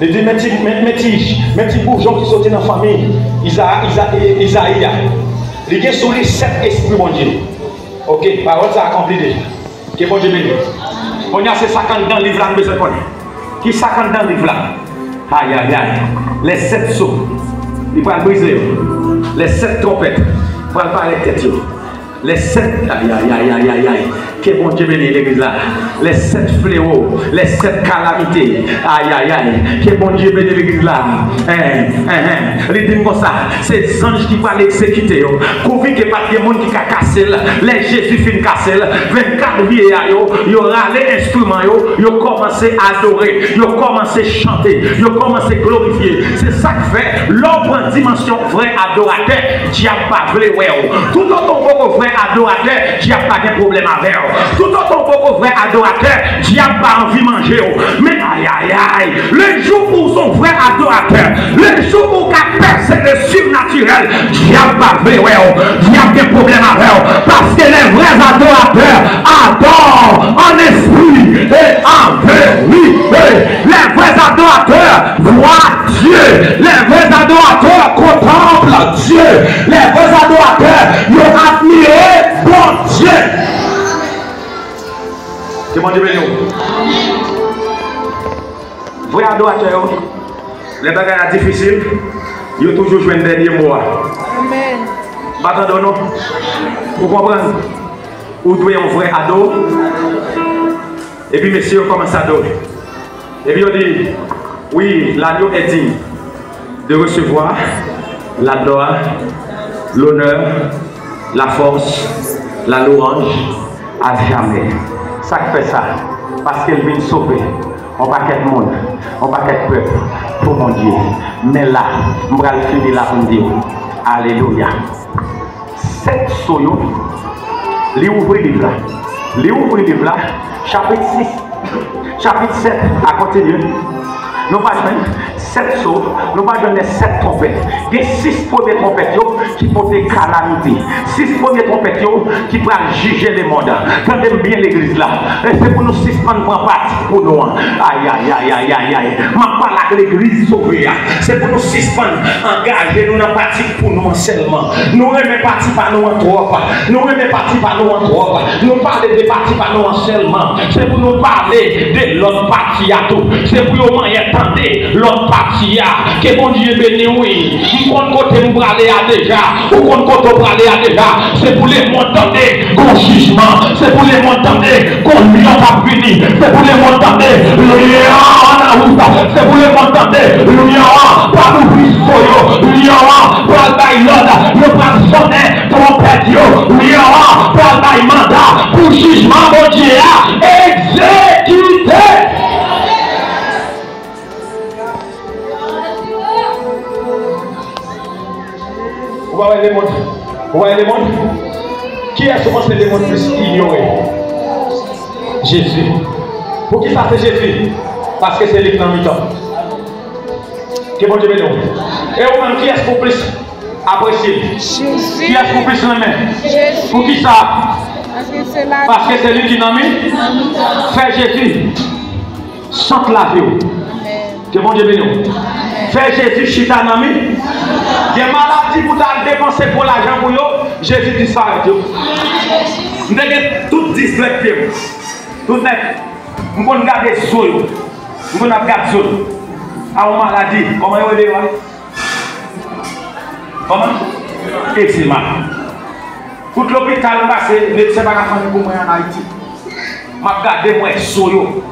Speaker 1: Il dit, mes petits bourgeons qui sont dans la famille, Isaïe, il y a sur les 7 esprits, mon Dieu. Ok, parole, ça a accompli déjà. Que bon Dieu bénisse. On a ces 50 dans le livre là, nous besoin de connaître. Qui 50 dans le livre là? Aïe, aïe, aïe. Les 7 sauts, il va briser. Les 7 trompettes, il va parler de tête. Les 7, aïe, que bon Dieu bénisse l'église là. Les 7 fléaux, les 7 calamités, aïe, que bon Dieu bénisse l'église là. Les dit comme ça, c'est des anges qui vont l'exécuter. Couvrir que pas de monde qui a cassé, les Jésus fin cassé, 24 vieillards, ils ont râlé instruments, ils ont commencé à adorer, ils ont commencé à chanter, ils ont commencé à glorifier. C'est ça qui fait l'homme en dimension vrai adorateur, diable pas vrai, tout autant vrai adorateur, diable pas de problème avec. Tout autant vrai adorateur, diable pas envie de manger. Mais aïe, le jour où son vrai adorateur, le jour où il a percé le surnaturel, diable pas vrai, diable a des problèmes avec. Parce que les vrais adorateurs adorent en esprit et en vérité. Les vrais adorateurs voient Dieu. Les vrais adorateurs contemplent Dieu. Les vrais adorateurs ils ont admiré bon Dieu. Que mon Dieu bénisse. Vrais adorateurs, les bagages difficiles, ils ont toujours joué un dernier mot. Amen. Attendons, vous comprenez? Vous devez un vrai ado. Et puis, messieurs, commencent à adorer. Et puis, on dit, oui, l'agneau est digne de recevoir la gloire, l'honneur, la force, la louange à jamais. Ça fait ça, parce qu'elle vient sauver un paquet de monde, un paquet de peuple pour mon Dieu. Mais là, je vais finir là pour dire, alléluia. 7 soyons, les ouvrir livre là. Les ouvrir livre là, chapitre 6, chapitre 7, à continuer. nous pas donner 7 sauts, nous pas donner 7 trompettes. Il y a 6 premières trompettes qui portent calamité. 6 premières trompettes qui vont juger les mondes. Quand même bien l'église là, c'est pour nous suspendre pour partie pour nous. Aïe, aïe, aïe, aïe, aïe, aïe. Je parle avec l'église sauvée. C'est pour nous suspendre, engager nous dans partie pour nous seulement. Nous remettons partie par nous en trop. Nous remettons partie par nous en trop. Nous parlons de partie par nous en seulement. C'est pour nous parler de l'autre partie à tout. C'est pour nous entendre l'autre partie à. Que bon Dieu béni, oui. Nous compte côté nous parler à déjà. Ou compte côté nous parler à déjà. C'est pour les montants qu'on jugement. C'est pour les montants qu'on lion pas fini. C'est pour les montants c'est pour les montants lion pas l'oubli soyo. Lion pas le bail l'ordre. Le pas sonner trompette yo. Lion pas le bail mandat pour jugement bon Dieu à exécuter. Vous voyez les mondes? Vous voyez les mondes? Qui est souvent ces démons plus ignorés? Jésus. Pour qui ça c'est Jésus? Parce que c'est lui qui est en mi-temps. Que bon Dieu bénisse. Et vous-même, qui est-ce pour plus apprécier? Jésus. Qui est-ce pour plus aimer? Jésus. Pour qui ça? Parce que c'est lui qui est en mi-temps. Fais Jésus. Chante la vie. Que bon Dieu bénisse. Fais Jésus chita dans mi. Il y a maladie pour dépenser pour l'argent pour vous. Jésus disparaît. Vous avez tout dyslecté. Tout net. Vous pouvez regarder sur vous. Vous pouvez regarder sur vous. À une maladie. Comment vous allez voir? Comment? Eczéma. Tout l'hôpital passé, le médecin va faire pour moi en Haïti. Je regarde moi sur vous.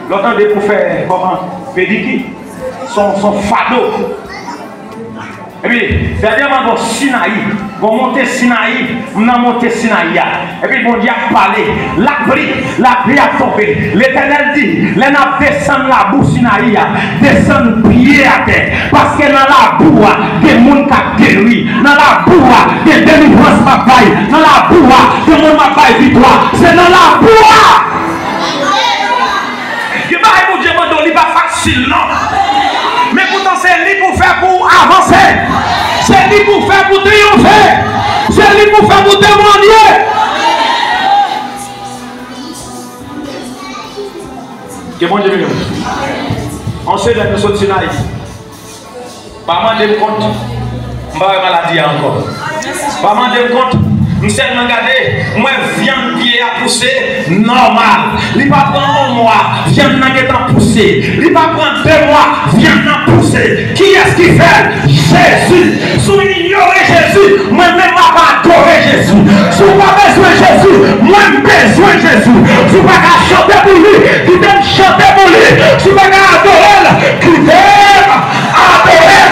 Speaker 1: L'autre de pour faire comment? Pédicure. Son fado. Et puis, dernièrement, bon Sinaï, bon monter Sinaï, on a monté Sinaï. Et puis, bon Dieu a parlé, la pluie a tombé. L'Éternel dit, les nappes descendent la boue Sinaï, descendent pied à terre. Parce que dans la boue, des gens qui guéri. Dans la boue, des délivrances papaye. Dans la boue, des gens qui papaye victoire. C'est dans la boue. Il n'y a pas de Dieu, il n'est pas facile, non? Mais pourtant, c'est lui pour faire pour avancer. C'est lui pour faire pour triompher. C'est lui pour faire pour témoigner. Que bon Dieu bénisse. On sait que nous sommes Sinaï. Pas mal de compte. On va avoir maladie encore. Pas mal de compte. Nous sommes regardés. Moi, viande qui est à pousser, normal. Il va prendre un mois, viande qui est à pousser. Il va prendre 2 mois, viande à pousser. Qui est-ce qui fait? Jésus. Si vous ignorez Jésus, moi-même, je vais adorer Jésus. Si vous n'avez pas besoin de Jésus, moi, j'ai besoin de Jésus. Si vous n'avez pas chanter pour lui, qui t'aime chanter pour lui. Si vous n'avez pas adorer, qui t'aime adorer.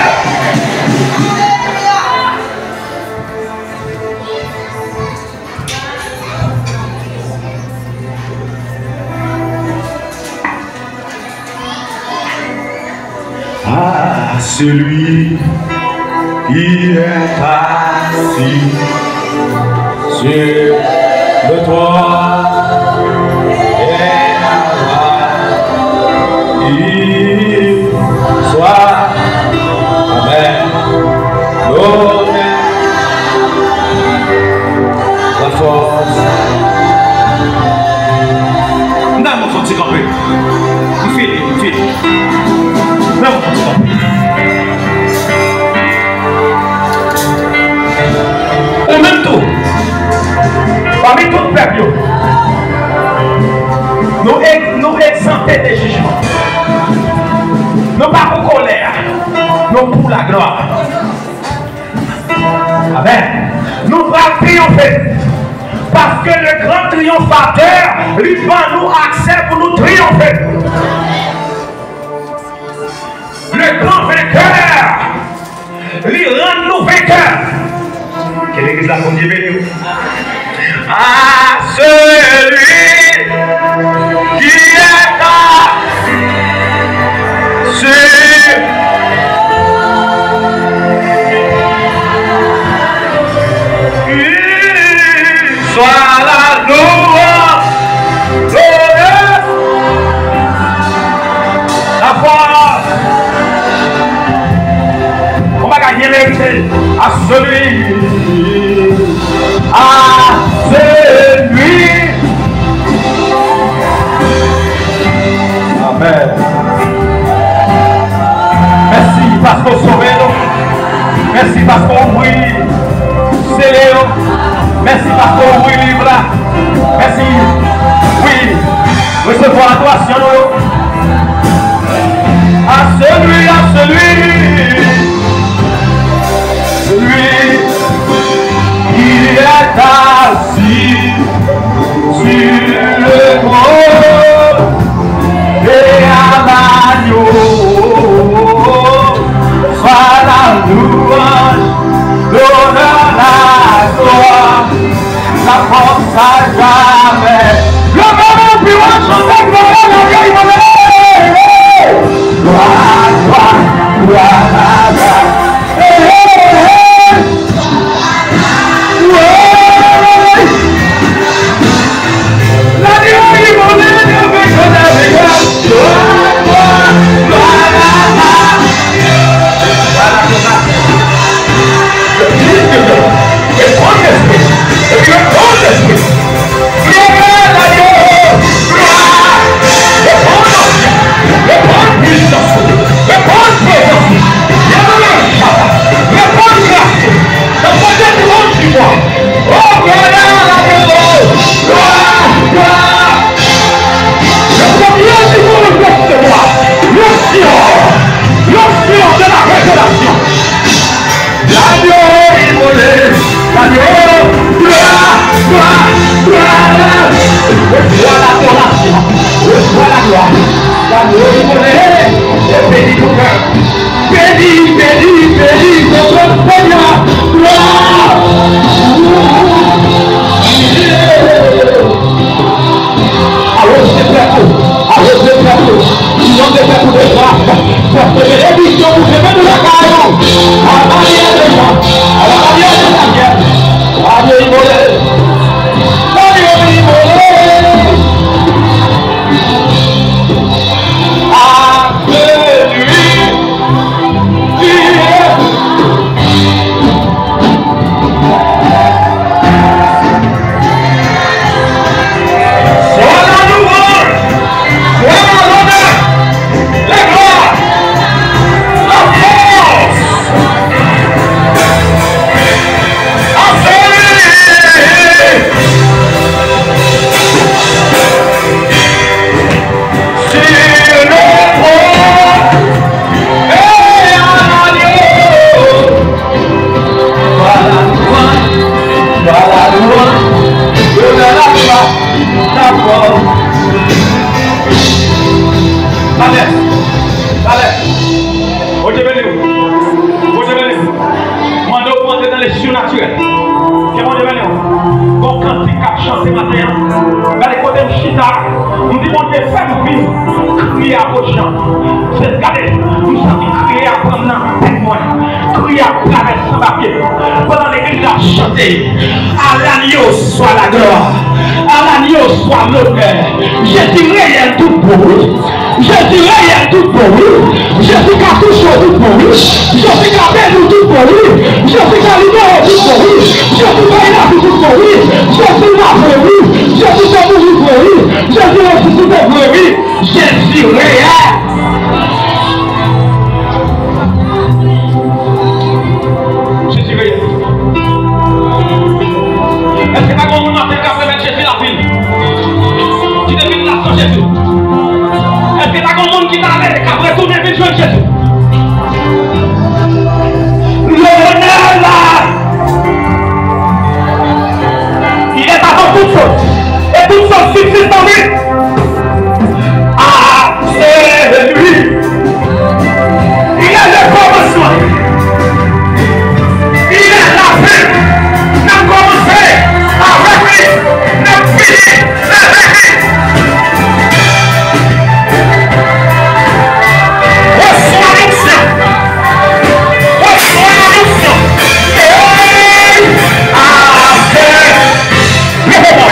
Speaker 1: À celui qui est assis sur le toit et il soit avec l'honneur, la force. Non, mon frère, c'est campé. Il fait. Non, au même temps, parmi tout le peuple, nous exempter des jugements. Nous pas pour colère, nous pour la gloire. Amen. Nous allons triompher. Parce que le grand triomphateur lui va nous accès pour nous triompher. Le grand vainqueur lui rend nous vainqueurs. Quelle église la qu'on dit béni? À celui qui est assis soit la louange, la foi. celui, à celui. Amen. Merci parce qu'on sauve nous. Merci parce qu'on brille. C'est Léo. Merci parce qu'on brille libre là. Merci. Oui. Recevoir l'adoration. À celui, celui qui est assis sur le trône et à l'agneau, soit la louange, l'honneur, la gloire, la force à jamais. Le moment plus loin, chanter gloire, la vieille monnaie. Gloire, gloire, gloire, gloire.
Speaker 3: Pendant l'église a chanté, à l'agneau soit la gloire, à l'agneau soit l'honneur. Jésus réel tout pour lui, Jésus réel tout pour lui, Jésus cartouche tout pour lui, Jésus capelle tout pour lui, Jésus calibère tout pour lui, Jésus vaille tout pour lui, Jésus l'a pour lui, Jésus s'est mouru pour lui, Jésus est ressuscité pour lui, Jésus réel.
Speaker 1: Est-ce que pas qu'on nous matin qu'après mettre Jésus la ville? Tu devines là sans Jésus. Est-ce que pas qu'on monde qui t'a allé qu'après tourner vite jouer Jésus? L'honneur là, il est avant toute chose. Et toute chose subsiste en lui. Ah, c'est lui. Il est le commencement. Il est la fin. N'a commencé avec lui. N'a fini avec lui. Reçois l'onction. Reçois l'onction. Et après, levez-moi.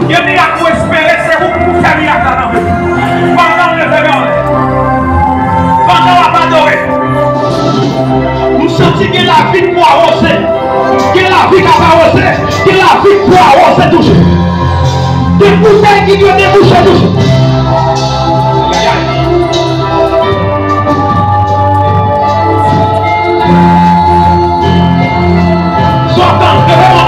Speaker 1: Il y a des gens qui espérer, c'est vous pour faire miracle. Pendant le réveil, pendant la adorer, nous sentons que la vie pour avancer, que la vie pour avancer, que la vie pour avancer toujours. Des bouteilles qui doivent déboucher toujours. Sortant, levez-moi.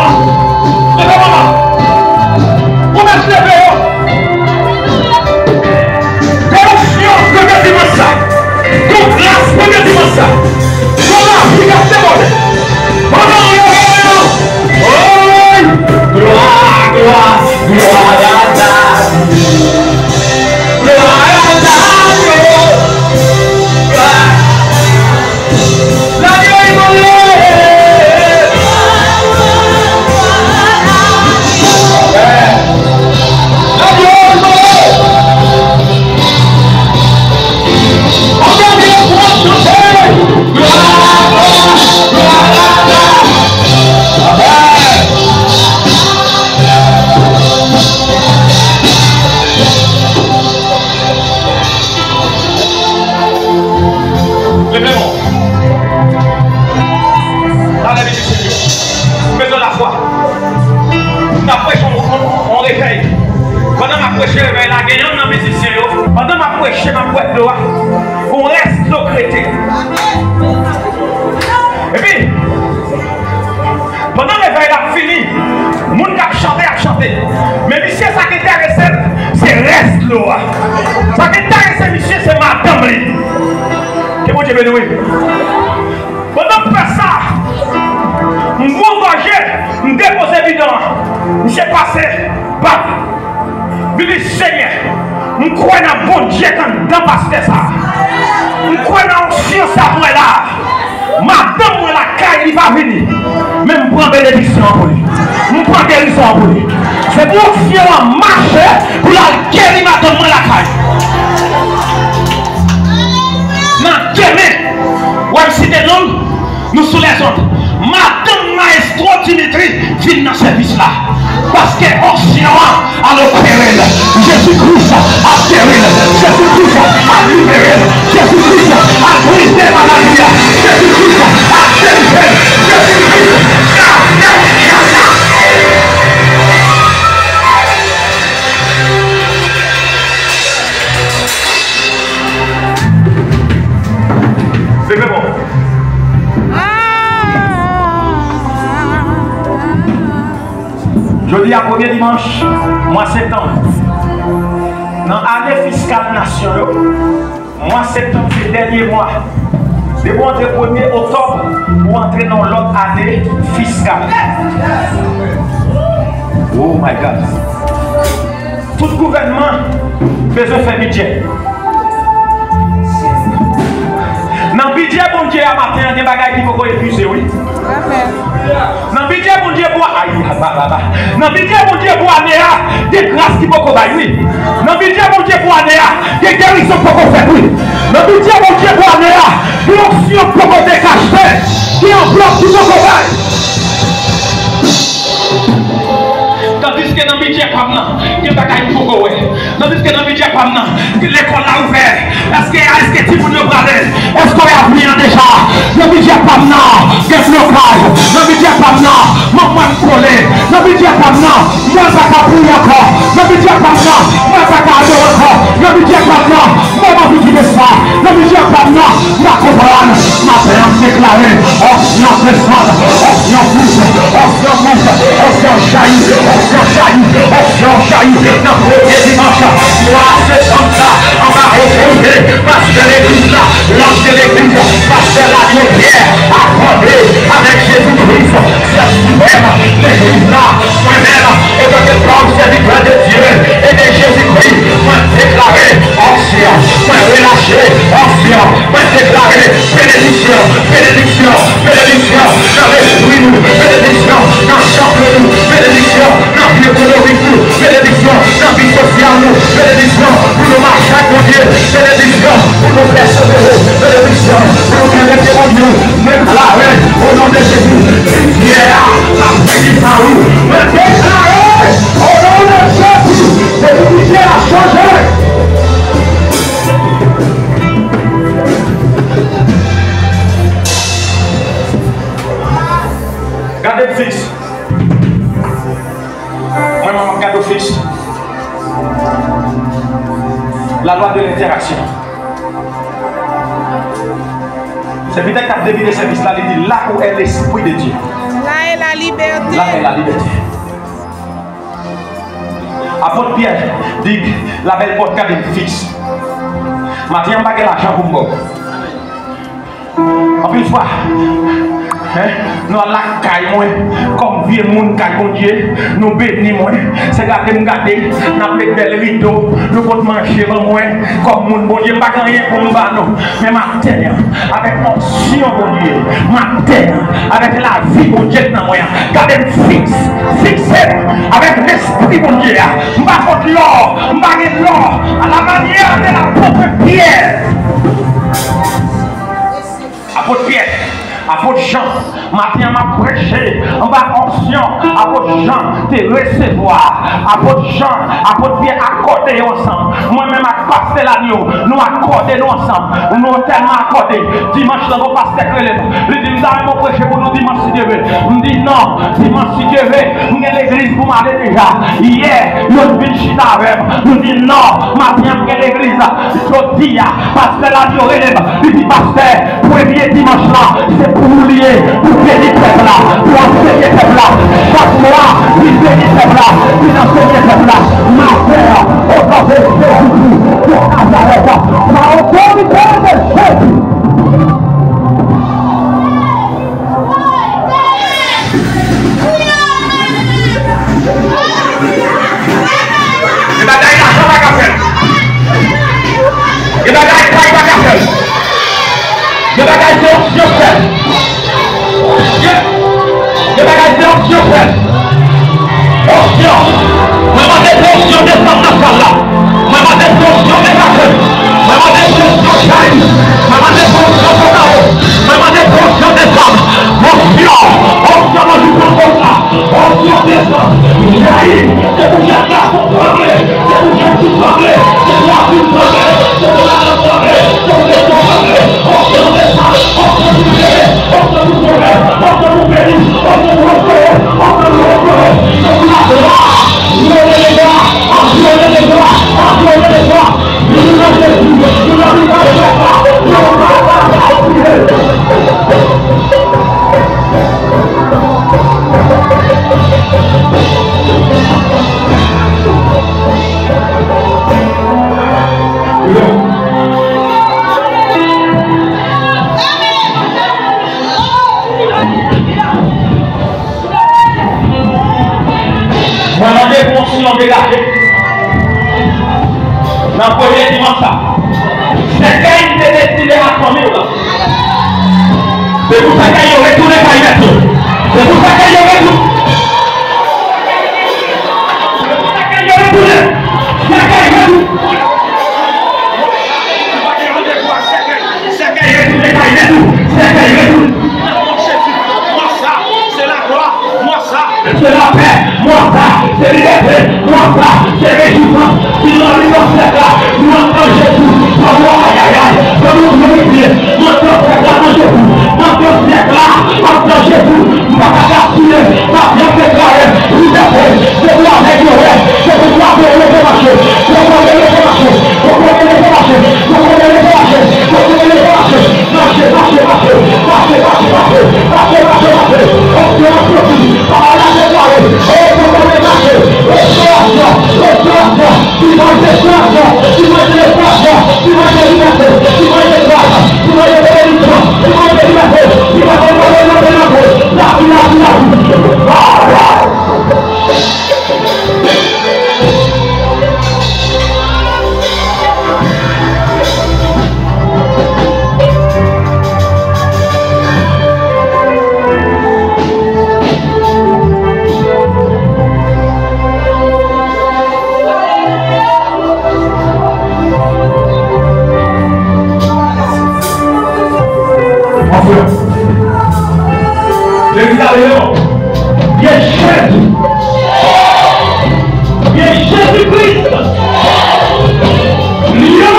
Speaker 1: Pendant ma prêche, ma boîte de loi, on reste locrété. Et puis, pendant le veille, il a fini. Le monde a chanté. Mais monsieur, ça qui intéresse, c'est reste loi. Ça qui intéresse, monsieur, c'est madame. Que mon Dieu bénisse. Pendant que je fais ça, je me engage, je me dépose bidon. Je suis passé, bam. Je dis, Seigneur, je crois dans bon Dieu quand dans pasteur ça. Je crois dans science à moi là. Madame moi la caille il va venir. Mais je prends bénédiction pour lui. Je prends guérison pour lui. C'est pour si on marche pour la guérir madame moi la caille. Non, demain, ouais si des noms, nous sous les autres. Madame Maestro Dimitri vient dans ce service là. Parce que Occident a l'opéré. Jésus-Christ a guéri. Jésus-Christ a libéré. Jésus-Christ a brisé la maladie. Jésus-Christ a délivré. Jésus-Christ. C'est bon. Je dis à premier dimanche, mois septembre, dans l'année fiscale nationale, mois septembre, c'est le dernier mois. De vous entrer 1er octobre pour entrer dans l'autre année fiscale. Oh my God. Tout gouvernement besoin de faire budget. Dans le budget, bon Dieu, à matin, il y a des bagages qui peuvent épuiser, oui. Dans le budget, bon Dieu, pour aïe, dans le budget, bon Dieu, pour anéa, des grâces qui peuvent faire, oui. Dans le budget, bon Dieu, pour anéa, des guérisons qui peuvent faire, oui. Dans le budget, bon Dieu, pour anéa, des options qui peuvent décacher, qui en bloc qui peuvent faire. Tandis que dans le budget, comme non, il y a des bagages qui peuvent faire. Tandis que dans le budget, comme non, l'école a ouvert. Est-ce que tu peux nous parler? Est-ce qu'on a appris déjà? Le budget pas maintenant, des blocages. Le budget pas maintenant, maman collé. Le budget pas maintenant, moi ça va prier encore. Le budget pas maintenant, moi ça va adorer encore. Le budget pas maintenant, maman vous dit ça. Le budget pas maintenant, ma comprendre. Ma père déclaré, option descendre, option pousse, option monte, option jaillit, option jaillit, option jaillit. Dans le premier dimanche, moi c'est comme ça, on va retrouver. Parce que l'église là, l'ange de l'église, parce que la pierre a fondé avec Jésus-Christ, c'est suprême, l'église là, moi-même, et donc le grand serviteur de Dieu et de Jésus-Christ, moi déclaré ancien, moi relâché ancien, moi déclaré bénédiction, bénédiction, bénédiction, dans l'esprit nous, bénédiction, dans le champ nous, bénédiction, dans le vie économique nous, bénédiction, dans la vie sociale nous, bénédiction, pour nous marcher avec mon Dieu, bénédiction, pour nous faire sauver, bénédiction, pour nous faire rester mon Dieu, déclarer au nom de Jésus. Gardez le fils. Moi, maman, garde le fils. La loi de l'interaction. C'est peut-être qu'à deviner ce service-là, il dit là où est l'esprit de Dieu.
Speaker 4: Là est la liberté.
Speaker 1: Là est la liberté. Apôtre Pierre dit la belle porte garde le fils. Maintenant, on va gagner l'argent pour moi. En plus, fois, nous avons la caille, comme vieux monde caille Dieu, nous bénissons, c'est garder, nous garder, nous avons des rideaux, nous pouvons manger moi, comme monde bon Dieu, pas rien pour nous, mais matin, avec l'onction bon Dieu, matin, avec la vie bon Dieu dans moi, gardez fixé, avec l'esprit bon Dieu, je ne vais pas contre l'or, je ne vais pas contre l'or, à la manière de l'apôtre Pierre. Apôtre Pierre, apôtre Jean, matin m'a prêché, on va onction, apôtre Jean, te recevoir, apôtre Jean, apôtre Pierre, accorder ensemble, moi-même à passer l'agneau, nous accorder nous ensemble, nous tellement accordé, dimanche dans nos pasteurs relève, lui dit, nous avons prêché pour nous dimanche si Dieu veut, nous dit non, dimanche si Dieu veut, nous avons l'église pour m'aller déjà, hier, nous venu chita avec, nous dit non, matin nous avons l'église, je dis, pasteur l'agneau relève, lui dit, pasteur, premier dimanche là, c'est pour nous lier, pour bénir ce peuple là, pour enseigner ce peuple là. Chaque mois, il bénit ce peuple là, il enseigne ce peuple là. Ma terre, au nom de Jésus, pour Nazareth, par autorité de Jésus. Il va gagner l'argent à la café. Il va gagner l'argent à la café. Je vais gagner l'option faite. Je vais gagner l'option faite. Option. Je vais gagner l'option de cette salle-là. Je vais gagner l'option de café. Je vais gagner l'option de chaîne. Je vais gagner l'option de carreau. Je vais gagner l'option de femmes. Option. Option dans le jour comme ça. Option de femmes. J'ai c'est pour que ça soit parlé. C'est pour que tout parle. C'est pour que tout parle. C'est pour que tout parle. C'est pour que tout parle. Option de dans le premier dimanche, c'est qu'il était destiné à son mur. C'est pour ça qu'il y aurait tous les cailloux. C'est pour ça qu'il y aurait tout. C'est pour ça qu'il y aurait tous les cailloux. C'est qu'il y aurait tous les cailloux. C'est qu'il y aurait tout. Moi ça, c'est la gloire. Moi ça, c'est la paix. Moi ça, c'est liberté. Moi ça, c'est réjouissance. Nous allons faire là, nous entendons Jésus, nous allons aïe aïe aïe, nous allons glorifier, nous allons faire là, nous Jésus, nous allons faire là, nous allons Jésus, nous allons casser, nous allons déclarer, nous allons c'est pour améliorer, c'est pour améliorer le marché, c'est pour améliorer le marché, c'est pour améliorer le marché, c'est pour améliorer le marché, c'est pour améliorer le marché, marché, marché, marché, marché, marché, marché, marché, marché, marché, on se retrouve, on va la déclarer, on se retrouve le marché, restauration, restauration, tu vas être restauration, tu vas être restauration, tu vas être liberté, tu vas être grâce, tu vas être bénédiction, tu vas être liberté, tu vas être la vie, la vie, la vie. Jésus-Christ, Lion,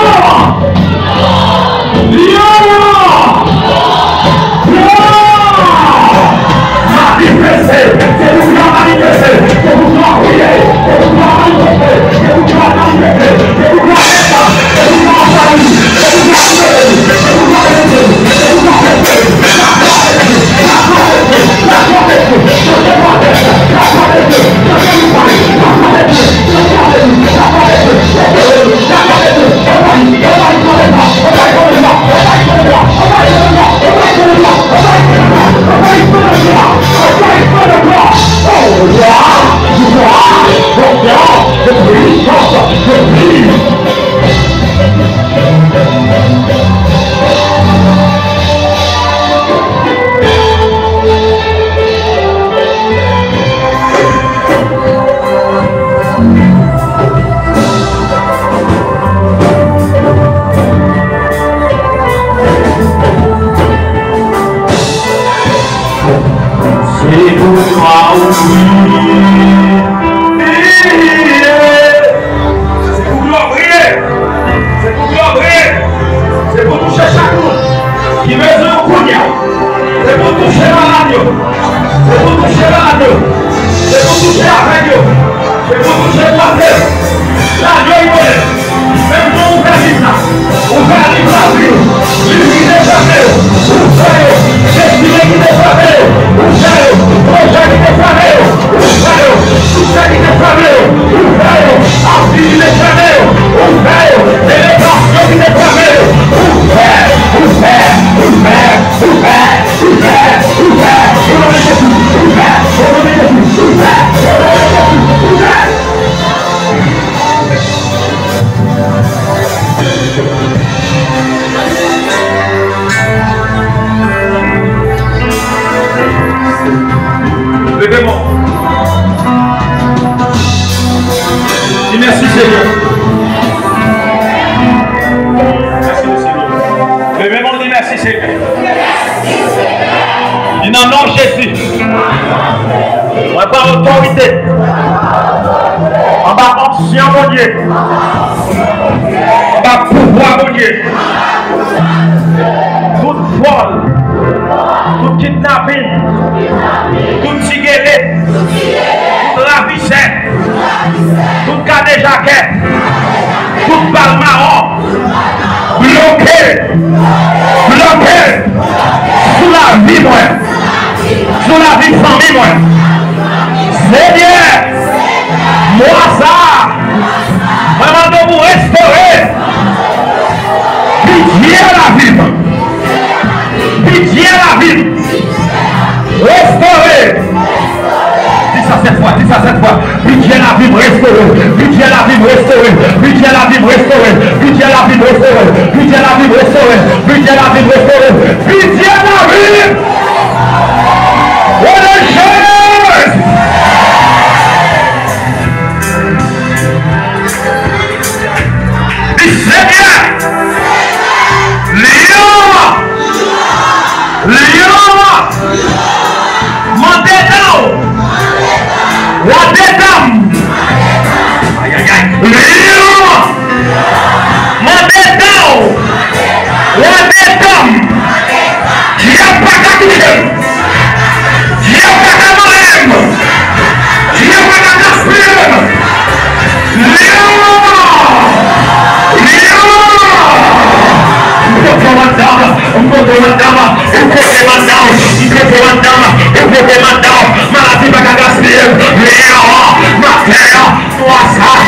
Speaker 1: gloire. C'est pour gloire briller. C'est pour gloire briller. C'est pour toucher chaque monde qui mesure au cognac. C'est pour toucher la radio. C'est pour toucher la radio. C'est pour toucher la radio. C'est pour toucher la terre. La radio est bonne. Même quand on fait ça, on fait la vie. Lui qui est jamais. Vous savez, Jésus qui est jamais. Vous savez, projet qui est jamais. Vous savez, succès qui est jamais. Vous savez, appui qui est jamais. Vous savez, élévation qui est jamais. Vous faites, vous faites, vous faites, vous faites, vous faites, vous faites, vous faites, vous faites, vous faites, vous faites. Levez-moi. Dis merci Seigneur. Merci au Seigneur. Levez-moi, dis merci Seigneur. Dis non, non Jésus. On n'a pas autorité. On va onction mon Dieu. On va pouvoir mon Dieu. Toute vol, tout kidnapping, tout tigélé, tout ravissette, tout cadet jaquette, tout balle marron, bloqué, bloqué, sous la vie moi, sous la vie de famille moi. Seigneur, moi ça, vraiment de vous restaurer, pitié la vie. Pitié la vie. Restaurer. Dis ça cette fois, dis ça cette fois. Pitié la vie, restaurer. Pitié la vie, restaurer. Pitié la vie, restaurer. Pitié la vie, restaurer. Pitié la vie, restaurer. Pitié la vie, restaurer. Pitié la vie. What a chance. Dis Seigneur.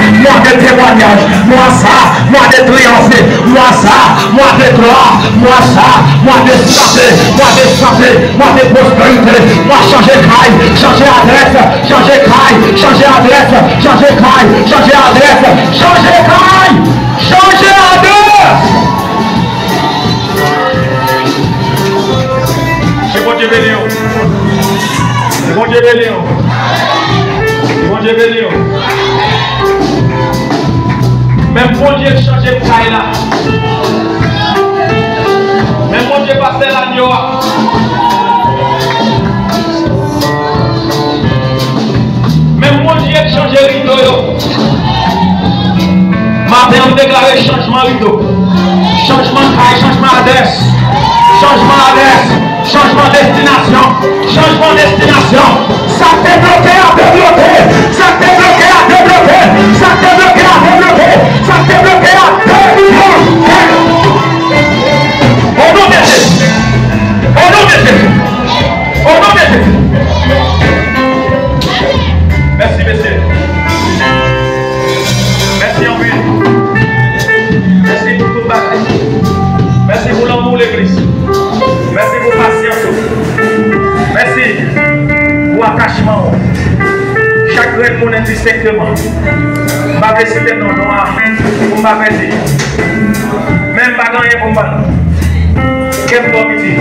Speaker 1: Moi de témoignage, moi ça, moi de triompher, moi ça, moi de gloire, moi ça, moi de santé, moi de prospérité, moi changer caille, changer adresse, changer caille, changer adresse, changer caille, changer adresse, changer caille, changer adresse. C'est bon Dieu béni. C'est bon Dieu béni. C'est bon Dieu béni. Même bon Dieu change de caille là. Même bon Dieu passe l'agneau. Même bon Dieu change de rideau. Matin on déclare changement rideau. Changement de caille, changement d'adresse. Changement d'adresse. Changement de destination. Changement de destination. Ça t'est bloqué à débloquer. Ça t'est bloqué à débloquer. Ça t'est bloqué à débloquer. Ça t'est bloqué à débloquer. Au nom de Jésus. Au nom de Jésus. Au nom de Jésus. Merci, messieurs. Merci en ville. Merci pour tout le bagaille. Merci pour l'amour de l'Église. Merci pour la patience. Merci pour l'attachement. Chaque reconnaît distinctement. Je ne vais pas citer nos noms. On va faire dire. Même pas gagner pour moi. Quel doit me dire?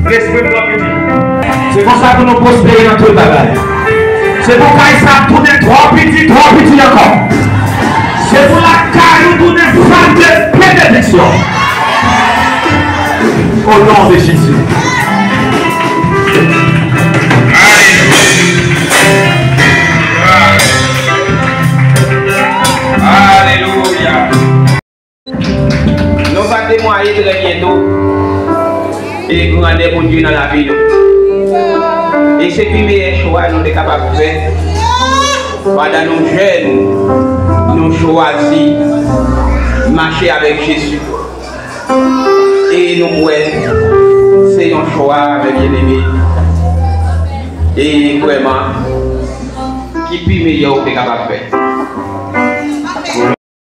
Speaker 1: Respect doit me dire. C'est pour ça que nous prospérons dans tout le bagage. C'est pour ça que nous tournons trois petits encore. C'est pour la carrière nous tournons femme de bénédiction. Au nom de Jésus. Alléluia.
Speaker 4: Nous allons témoigner très bientôt et grandir pour Dieu dans la vie. Et c'est le meilleur choix que nous sommes capables de faire. Pendant nos jeunes, nous choisissons marcher avec Jésus. Et nous pouvons, c'est un choix avec bien-aimé. Et vraiment, qui est le meilleur que nous sommes capables de faire.